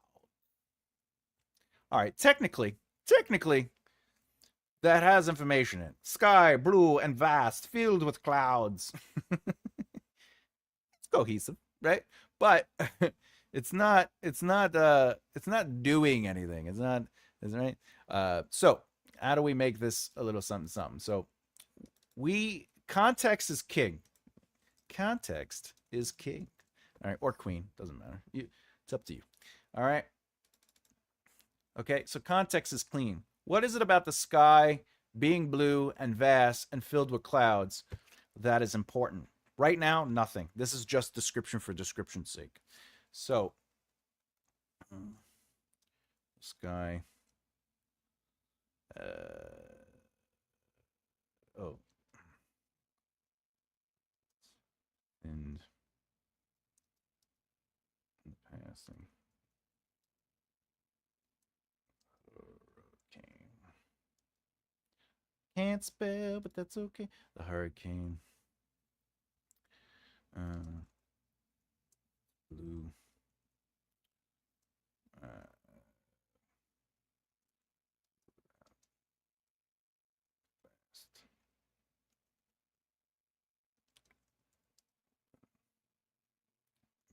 All right, technically, that has information in it. Sky, blue, and vast, filled with clouds. It's cohesive, right? But it's not doing anything. It's not, isn't right? So how do we make this a little something something? So context is king. Context is king. All right, or queen, doesn't matter. It's up to you. All right. Okay, so context is clean. What is it about the sky being blue and vast and filled with clouds that is important? Right now, nothing. This is just description for description's sake. So, sky. Oh. And passing. Hurricane. Can't spell, but that's okay. The hurricane. Blue.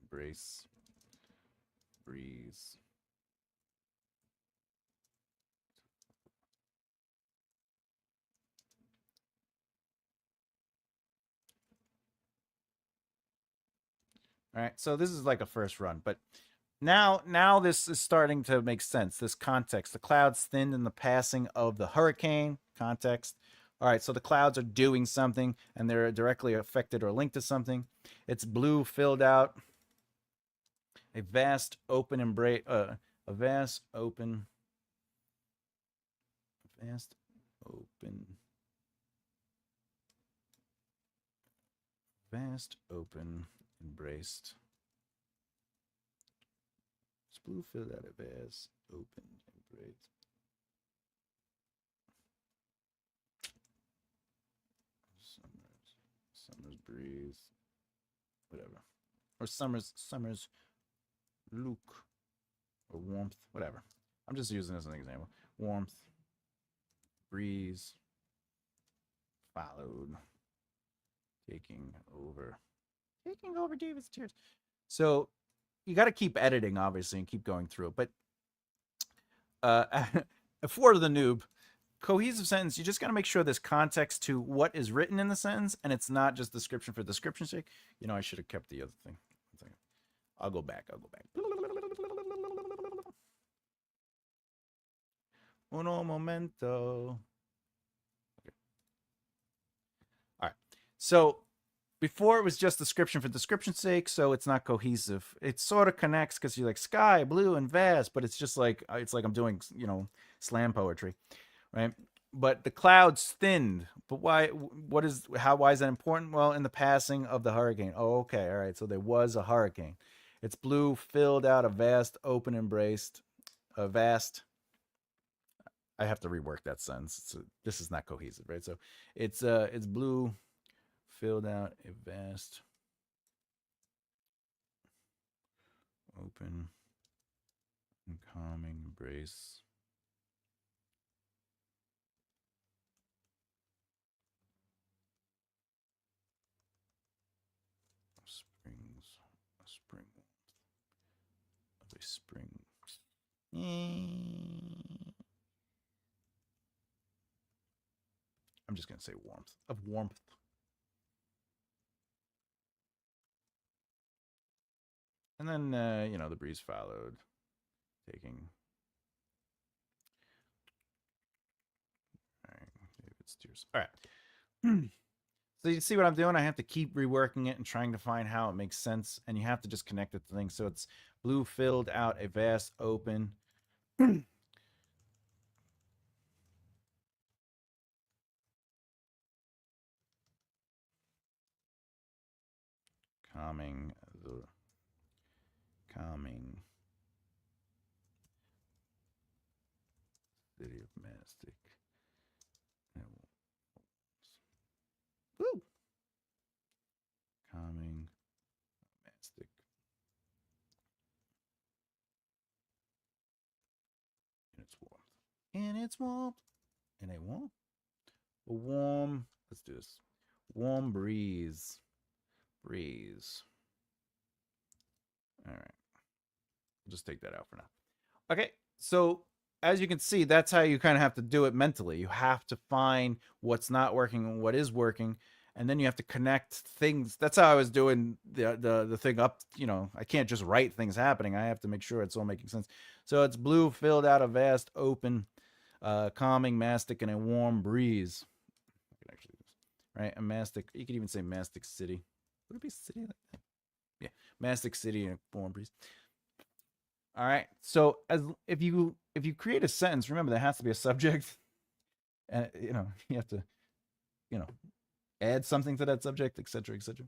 Embrace. Breeze. All right, so this is like a first run, but now this is starting to make sense. This context, the clouds thinned in the passing of the hurricane. Context. All right, so the clouds are doing something, and they're directly affected or linked to something. It's blue, filled out. A vast open embrace. A vast open. Vast open. Vast open embraced. It's blue filled out of vast, open, embraced. Summer's breeze, whatever. Or summer's look, or warmth, whatever. I'm just using this as an example. Warmth, breeze, followed, taking over David's tears. So you got to keep editing, obviously, and keep going through it. But for the noob, cohesive sentence, you just got to make sure there's context to what is written in the sentence, and it's not just description for description's sake. You know, I should have kept the other thing. I'll go back. Uno momento. Okay. All right. So before it was just description for description's sake, so it's not cohesive. It sort of connects because you're like sky, blue, and vast, but it's just like I'm doing, slam poetry, right? But the clouds thinned. But why? Why is that important? Well, in the passing of the hurricane. Oh, okay, all right. So there was a hurricane. It's blue, filled out, a vast, open, embraced, a vast. I have to rework that sentence. This is not cohesive, right? So it's blue, filled out, a vast, open, and calming embrace. A spring of a spring. I'm just gonna say warmth. And then the breeze followed, taking. All right, David's tears. All right. So you see what I'm doing? I have to keep reworking it and trying to find how it makes sense, and you have to just connect it to things. So it's blue filled out, a vast, open. Calming city of Mastic. Woo! Calming Mastic. And it's warmth. And a warm. A warm. Let's do this. Warm breeze. All right. We'll just take that out for now. Okay. So as you can see, that's how you kind of have to do it mentally. You have to find what's not working and what is working, and then you have to connect things. That's how I was doing the thing up. I can't just write things happening. I have to make sure it's all making sense. So it's blue, filled out, a vast, open, calming, mastic, and a warm breeze. I can actually do this, right? A mastic. You could even say mastic city. Would it be city like that? Yeah, mastic city and a warm breeze. All right. So if you create a sentence, remember there has to be a subject, and you have to add something to that subject, etc., etc.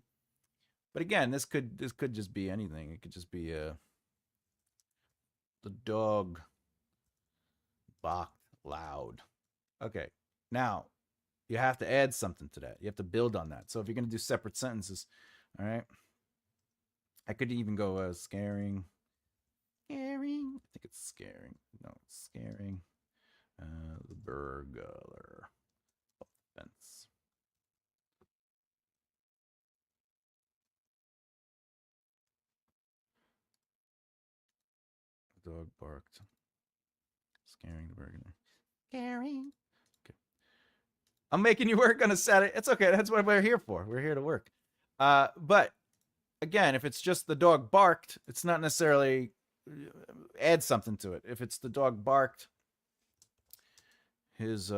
But again, this could just be anything. It could just be the dog barked loud. Okay. Now you have to add something to that. You have to build on that. So if you're going to do separate sentences, all right, I could even go scaring. I think it's scaring. No, it's scaring. The burglar fence. The dog barked. Scaring the burglar. Scaring. Okay. I'm making you work on a Saturday. It's okay. That's what we're here for. We're here to work. But again, if it's just the dog barked, it's not necessarily add something to it. If it's the dog barked, his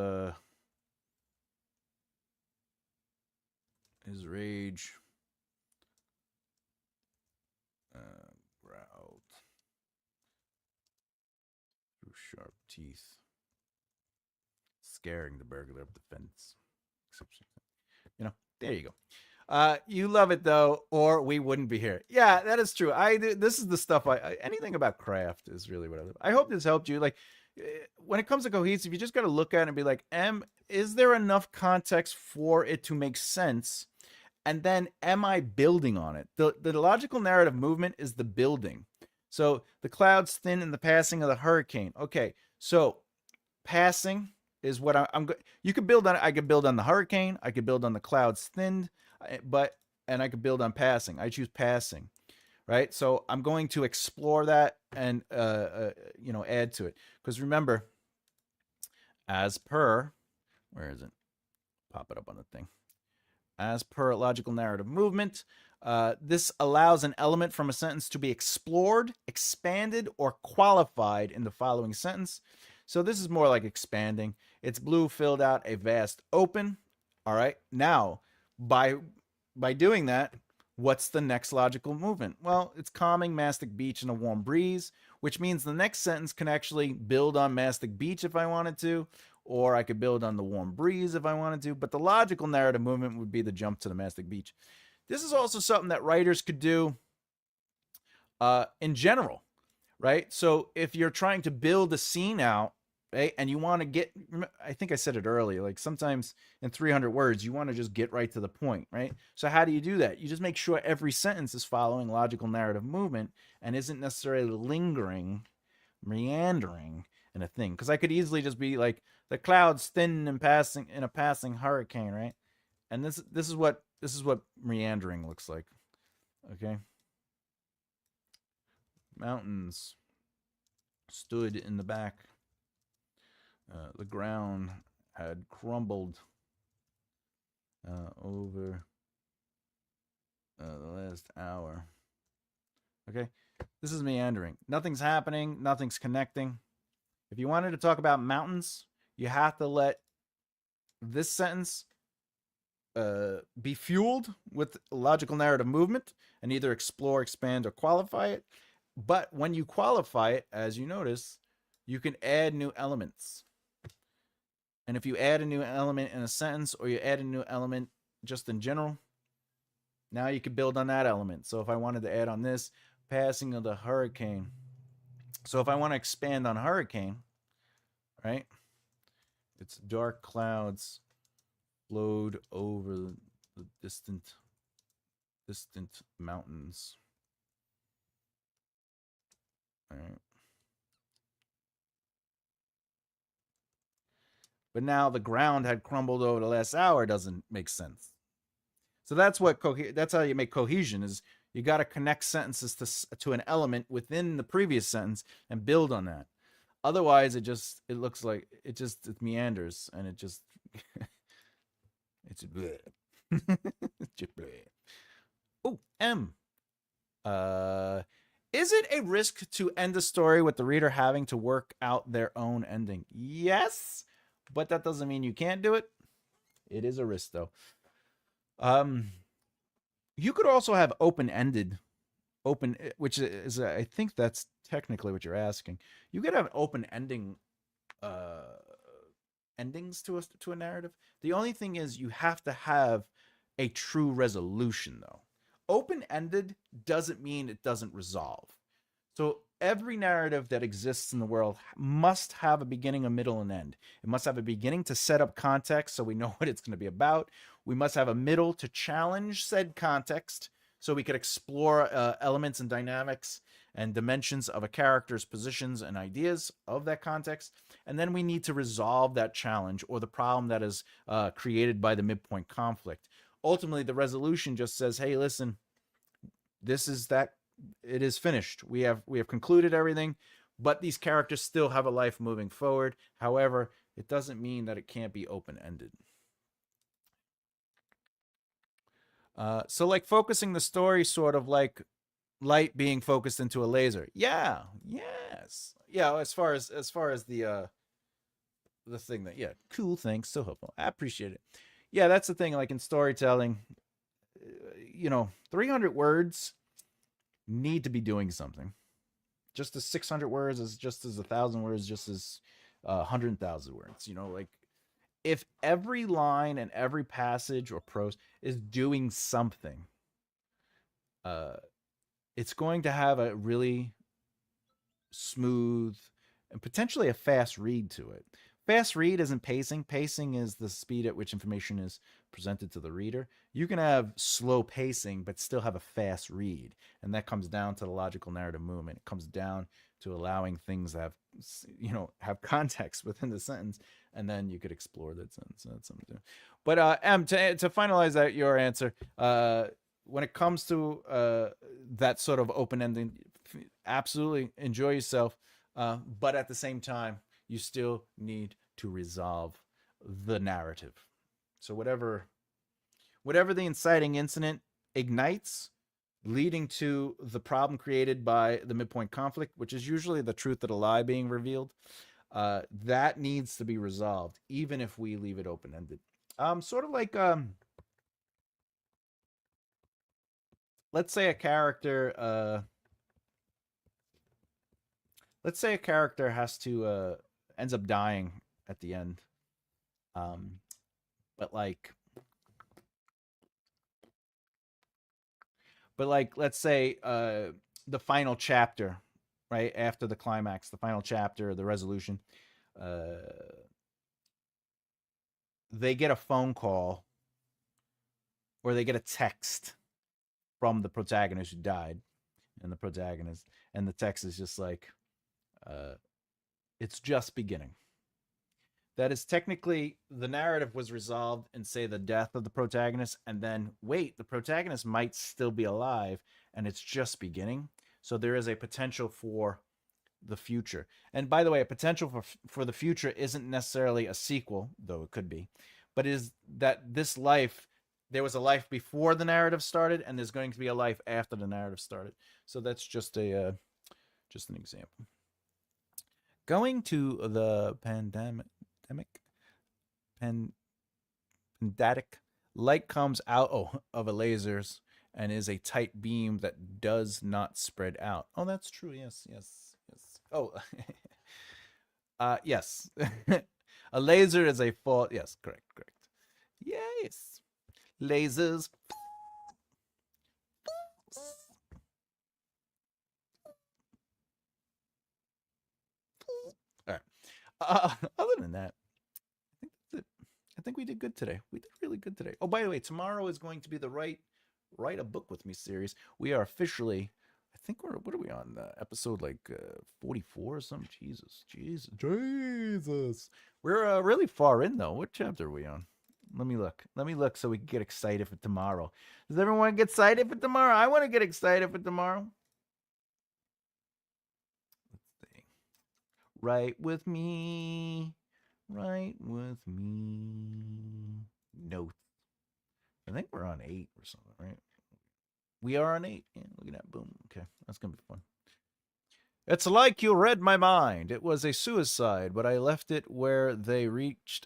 rage growled through sharp teeth, scaring the burglar up the fence. There you go. You love it though, or we wouldn't be here. Yeah, that is true. I do. This is the stuff anything about craft is really what I love. I hope this helped you. Like when it comes to cohesive, you just got to look at it and be like, is there enough context for it to make sense? And then am I building on it? The logical narrative movement is the building. So the clouds thin in the passing of the hurricane. Okay, so passing is what I'm good. You could build on. I could build on the hurricane. I could build on the clouds thinned, but and I could build on passing. I choose passing, right? So I'm going to explore that and add to it because remember, as per, where is it? Pop it up on the thing. As per logical narrative movement, this allows an element from a sentence to be explored, expanded, or qualified in the following sentence. So this is more like expanding. It's blue filled out a vast open. All right. Now, by doing that, what's the next logical movement? Well, it's calming Mastic Beach in a warm breeze, which means the next sentence can actually build on Mastic Beach if I wanted to, or I could build on the warm breeze if I wanted to. But the logical narrative movement would be the jump to the Mastic Beach. This is also something that writers could do in general, right? So if you're trying to build a scene out, right, and you want to get, I think I said it earlier, like sometimes in 300 words, you want to just get right to the point, right? So how do you do that? You just make sure every sentence is following logical narrative movement and isn't necessarily lingering, meandering in a thing. Because I could easily just be like, the clouds thin and passing in a passing hurricane, right? And this is what meandering looks like. Okay. Mountains stood in the back. The ground had crumbled over the last hour. Okay. This is meandering. Nothing's happening. Nothing's connecting. If you wanted to talk about mountains, you have to let this sentence be fueled with logical narrative movement and either explore, expand, or qualify it. But when you qualify it, as you notice, you can add new elements. And if you add a new element in a sentence or you add a new element just in general, now you can build on that element. So if I wanted to add on this, passing of the hurricane. So if I want to expand on hurricane, right? It's dark clouds flowed over the distant mountains. All right. But now the ground had crumbled over the last hour doesn't make sense. So that's what that's how you make cohesion is you got to connect sentences to an element within the previous sentence and build on that. Otherwise, it looks like it meanders and it just it's bleh. It's just bleh. Oh, M. Is it a risk to end the story with the reader having to work out their own ending? Yes, but that doesn't mean you can't do it. It is a risk, though. You could also have open-ended, which is I think that's technically what you're asking. You could have open ending, endings to a narrative. The only thing is you have to have a true resolution, though. Open-ended doesn't mean it doesn't resolve. So every narrative that exists in the world must have a beginning, a middle, and end. It must have a beginning to set up context so we know what it's going to be about. We must have a middle to challenge said context so we could explore elements and dynamics and dimensions of a character's positions and ideas of that context. And then we need to resolve that challenge or the problem that is created by the midpoint conflict. Ultimately, the resolution just says, hey, listen, this is that. It is finished. We have concluded everything, but these characters still have a life moving forward. However, it doesn't mean that it can't be open-ended. So like focusing the story sort of like light being focused into a laser. Yeah. Yes. Yeah, as far as the thing that, yeah, cool, thanks, so helpful. I appreciate it. Yeah, that's the thing, like in storytelling, 300 words need to be doing something. Just as 600 words is just as 1,000 words, just as 100,000 words. Like if every line and every passage or prose is doing something, uh, it's going to have a really smooth and potentially a fast read to it. Fast read isn't pacing. Pacing is the speed at which information is presented to the reader. You can have slow pacing, but still have a fast read. And that comes down to the logical narrative movement. It comes down to allowing things to have, have context within the sentence. And then you could explore that sentence. That's something to do. But Em, to finalize out your answer, when it comes to that sort of open ending, absolutely enjoy yourself. But at the same time, you still need to resolve the narrative. So whatever the inciting incident ignites, leading to the problem created by the midpoint conflict, which is usually the truth of the lie being revealed, that needs to be resolved, even if we leave it open ended. Sort of like let's say a character has to ends up dying at the end. But let's say the final chapter, right after the climax, the final chapter, the resolution, they get a phone call or they get a text from the protagonist who died, and the text is just like, it's just beginning. That is technically the narrative was resolved in, say, the death of the protagonist, and then wait, the protagonist might still be alive, and it's just beginning. So there is a potential for the future. And by the way, a potential for the future isn't necessarily a sequel, though it could be, but it is that this life, there was a life before the narrative started, and there's going to be a life after the narrative started. So that's just an example. Going to the pendatic, light comes out of a lasers and is a tight beam that does not spread out. Oh, that's true. Yes. Oh, yes. A laser is a full. Yes, correct. Yes, lasers. All right. Other than that, I think that's it. I think we did good today. We did really good today. Oh, by the way, tomorrow is going to be the Write a Book with Me series. We are officially, I think what are we on? Episode like 44 or something? Jesus. We're really far in though. What chapter are we on? Let me look so we can get excited for tomorrow. Does everyone get excited for tomorrow? I want to get excited for tomorrow. Let's see. Write with me. Notes. I think we're on 8 or something, right? We are on 8. Yeah, look at that. Boom. Okay, that's going to be fun. It's like you read my mind. It was a suicide, but I left it where they reached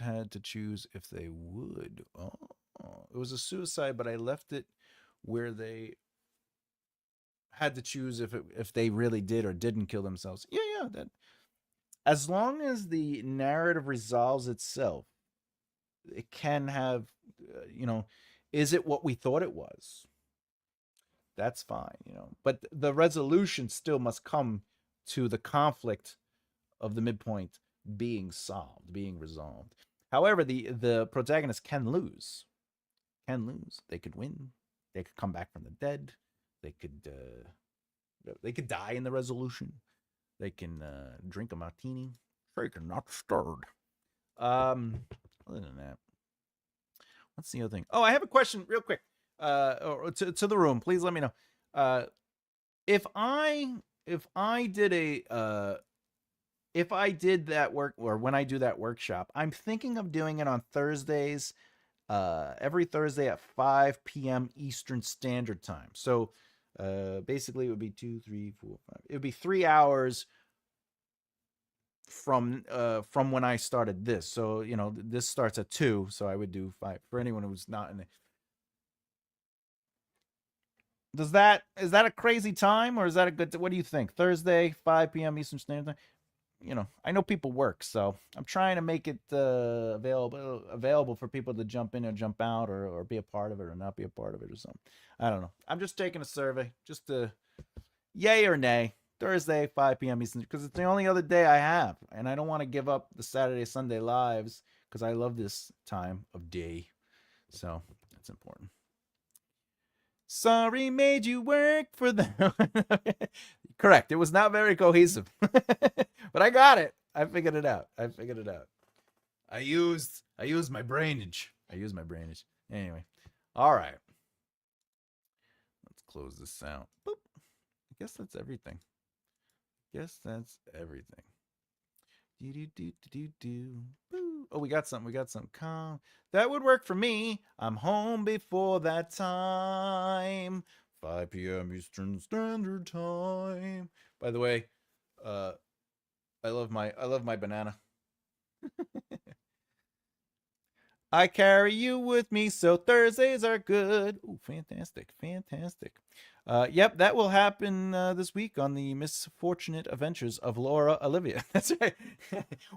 had to choose if they would. Oh, it was a suicide, but I left it where they had to choose if they really did or didn't kill themselves. Yeah, that. As long as the narrative resolves itself, it can have, is it what we thought it was? That's fine, But the resolution still must come to the conflict of the midpoint being solved, being resolved. However, the protagonist can lose. They could win. They could come back from the dead. They could die in the resolution. They can drink a martini. Shaken, not stirred. Other than that, what's the other thing? Oh, I have a question, real quick. To the room, please let me know. If I did that work, or when I do that workshop, I'm thinking of doing it on Thursdays, every Thursday at 5 p.m. Eastern Standard Time. So basically, it would be 2, 3, 4, 5. It would be 3 hours from when I started this. So this starts at 2, so I would do 5 for anyone who's not in it. Is that a crazy time, or is that a good? What do you think? Thursday, 5 p.m. Eastern Standard Time. I know people work, so I'm trying to make it available for people to jump in or jump out, or be a part of it or not be a part of it or something. I don't know. I'm just taking a survey, just to yay or nay. Thursday, 5 p.m. Eastern, because it's the only other day I have, and I don't want to give up the Saturday, Sunday lives because I love this time of day. So that's important. Sorry, made you work for them. Correct. It was not very cohesive, but I got it. I figured it out. I used my brainage. Anyway, all right. Let's close this out. Boop. I guess that's everything. Oh, we got something. Calm. That would work for me. I'm home before that time. 5 p.m. Eastern Standard Time. By the way, I love my banana. I carry you with me, so Thursdays are good. Ooh, fantastic. Yep, that will happen this week on the Misfortunate Adventures of Laura Olivia. That's right.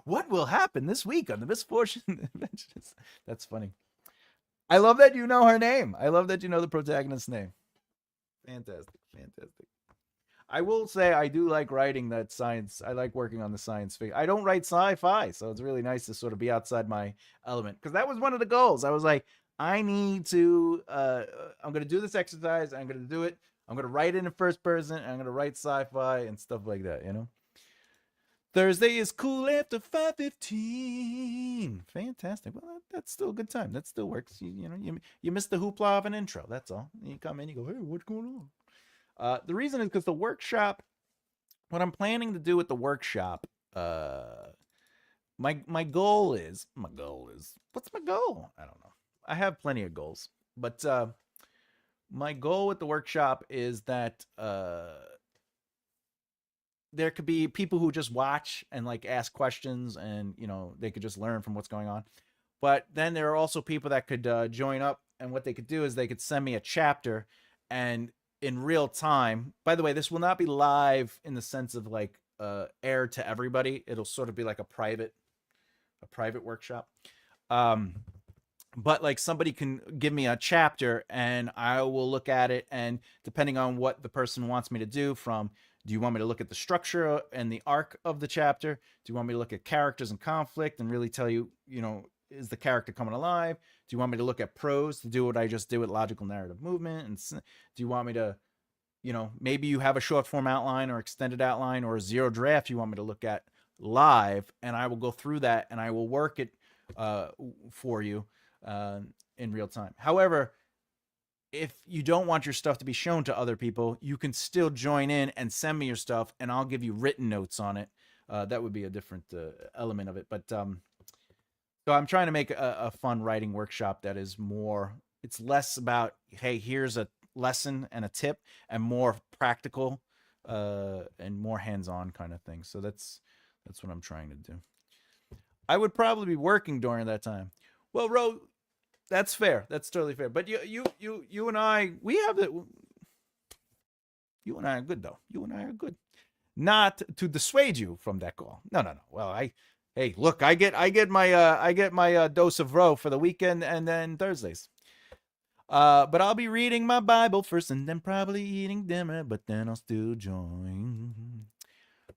What will happen this week on the Misfortunate Adventures? That's funny. I love that you know her name. I love that you know the protagonist's name. Fantastic. I will say I do like writing that science. I like working on the science fiction. I don't write sci-fi, so it's really nice to sort of be outside my element, because that was one of the goals. I was like, I need to. I'm going to do this exercise. I'm going to do it. I'm going to write it in first person. And I'm going to write sci-fi and stuff like that. Thursday is cool after 5:15. Fantastic. Well, that's still a good time. That still works. You missed the hoopla of an intro. That's all. You come in, you go, hey, what's going on? The reason is because the workshop, what I'm planning to do with the workshop, my goal is, what's my goal? I don't know. I have plenty of goals, but my goal with the workshop is that there could be people who just watch and like ask questions, and they could just learn from what's going on. But then there are also people that could join up, and what they could do is they could send me a chapter, and in real time. By the way, this will not be live in the sense of like aired to everybody. It'll sort of be like a private workshop. But like somebody can give me a chapter and I will look at it, and depending on what the person wants me to do, do you want me to look at the structure and the arc of the chapter? Do you want me to look at characters and conflict and really tell you, is the character coming alive? Do you want me to look at prose to do what I just did with logical narrative movement? And do you want me to, maybe you have a short form outline or extended outline or a zero draft you want me to look at live, and I will go through that and I will work it for you in real time. However, if you don't want your stuff to be shown to other people, you can still join in and send me your stuff, and I'll give you written notes on it. That would be a different element of it. But so I'm trying to make a fun writing workshop that is more, it's less about, hey, here's a lesson and a tip, and more practical and more hands-on kind of thing. So that's what I'm trying to do. I would probably be working during that time. Well, Ro, that's fair. That's totally fair. But you and I, we have it. You and I are good, though. You and I are good. Not to dissuade you from that call. No. Well, hey, look, I get my dose of Ro for the weekend and then Thursdays. But I'll be reading my Bible first and then probably eating dinner, but then I'll still join.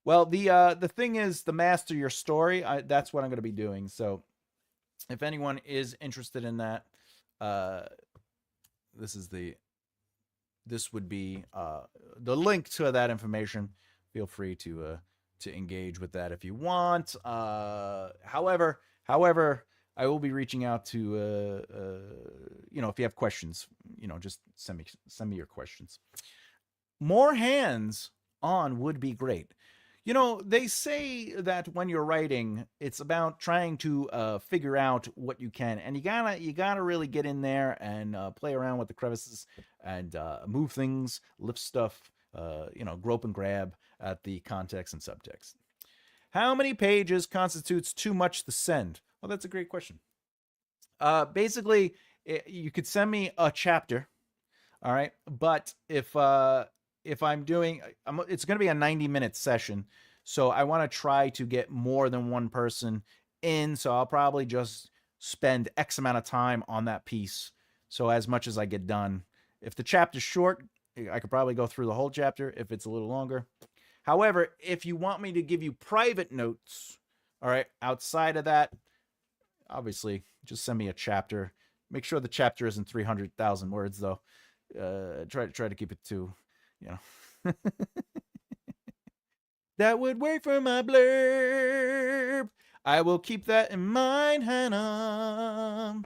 Well, the thing is, the master your story. That's what I'm going to be doing. So if anyone is interested in that, this would be the link to that information. Feel free to engage with that if you want. However, I will be reaching out to if you have questions, just send me your questions. More hands on would be great. They say that when you're writing, it's about trying to figure out what you can, and you gotta really get in there and play around with the crevices and move things, lift stuff, grope and grab at the context and subtext. How many pages constitutes too much to send? Well, that's a great question. Basically, you could send me a chapter, all right, but if I'm doing, it's going to be a 90-minute session. So I want to try to get more than one person in. So I'll probably just spend X amount of time on that piece. So as much as I get done. If the chapter's short, I could probably go through the whole chapter. If it's a little longer. However, if you want me to give you private notes, all right, outside of that, obviously, just send me a chapter. Make sure the chapter isn't 300,000 words, though. Try to keep it to, you know. That would work for my blurb. I will keep that in mind, Hannah.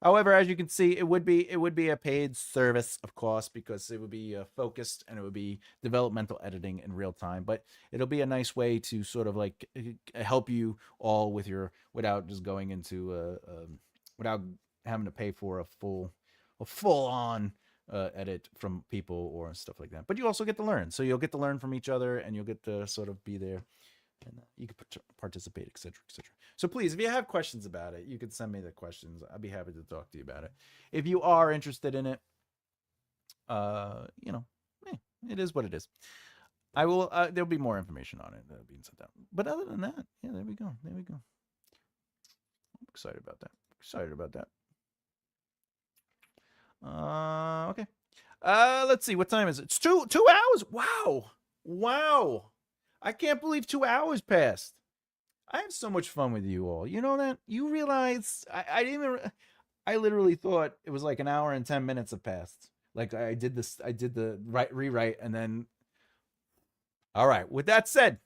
However, as you can see, it would be a paid service, of course, because it would be focused and it would be developmental editing in real time. But it'll be a nice way to sort of like help you all with your without just going into without having to pay for a full on edit from people or stuff like that. But you also get to learn, so you'll get to learn from each other, and you'll get to sort of be there. And you can participate, etc., etc. So please, if you have questions about it, you can send me the questions. I'd be happy to talk to you about it. If you are interested in it, you know, it is what it is. I will. There'll be more information on it being sent out. But other than that, yeah, there we go. There we go. I'm excited about that. Excited about that. Okay. Let's see. What time is it? It's 2 hours. Wow. I can't believe 2 hours passed. I have so much fun with you all. You know that? You realize I didn't even. I literally thought it was like an hour and 10 minutes have passed. Like I did the rewrite, and then. All right. With that said,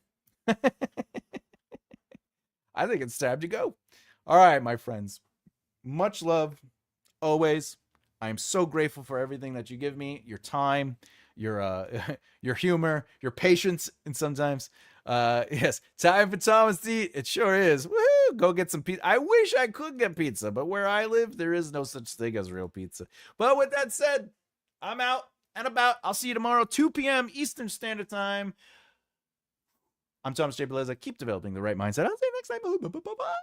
I think it's time to go. All right, my friends. Much love, always. I am so grateful for everything that you give me, your time, your your humor, your patience, and sometimes yes, time for Thomas to eat. It sure is. Woohoo! Go get some pizza. I wish I could get pizza, but where I live, there is no such thing as real pizza. But with that said, I'm out and about. I'll see you tomorrow, 2 p.m. Eastern Standard Time. I'm Thomas J. Bellezza. Keep developing the right mindset. I'll see you next time. Bye.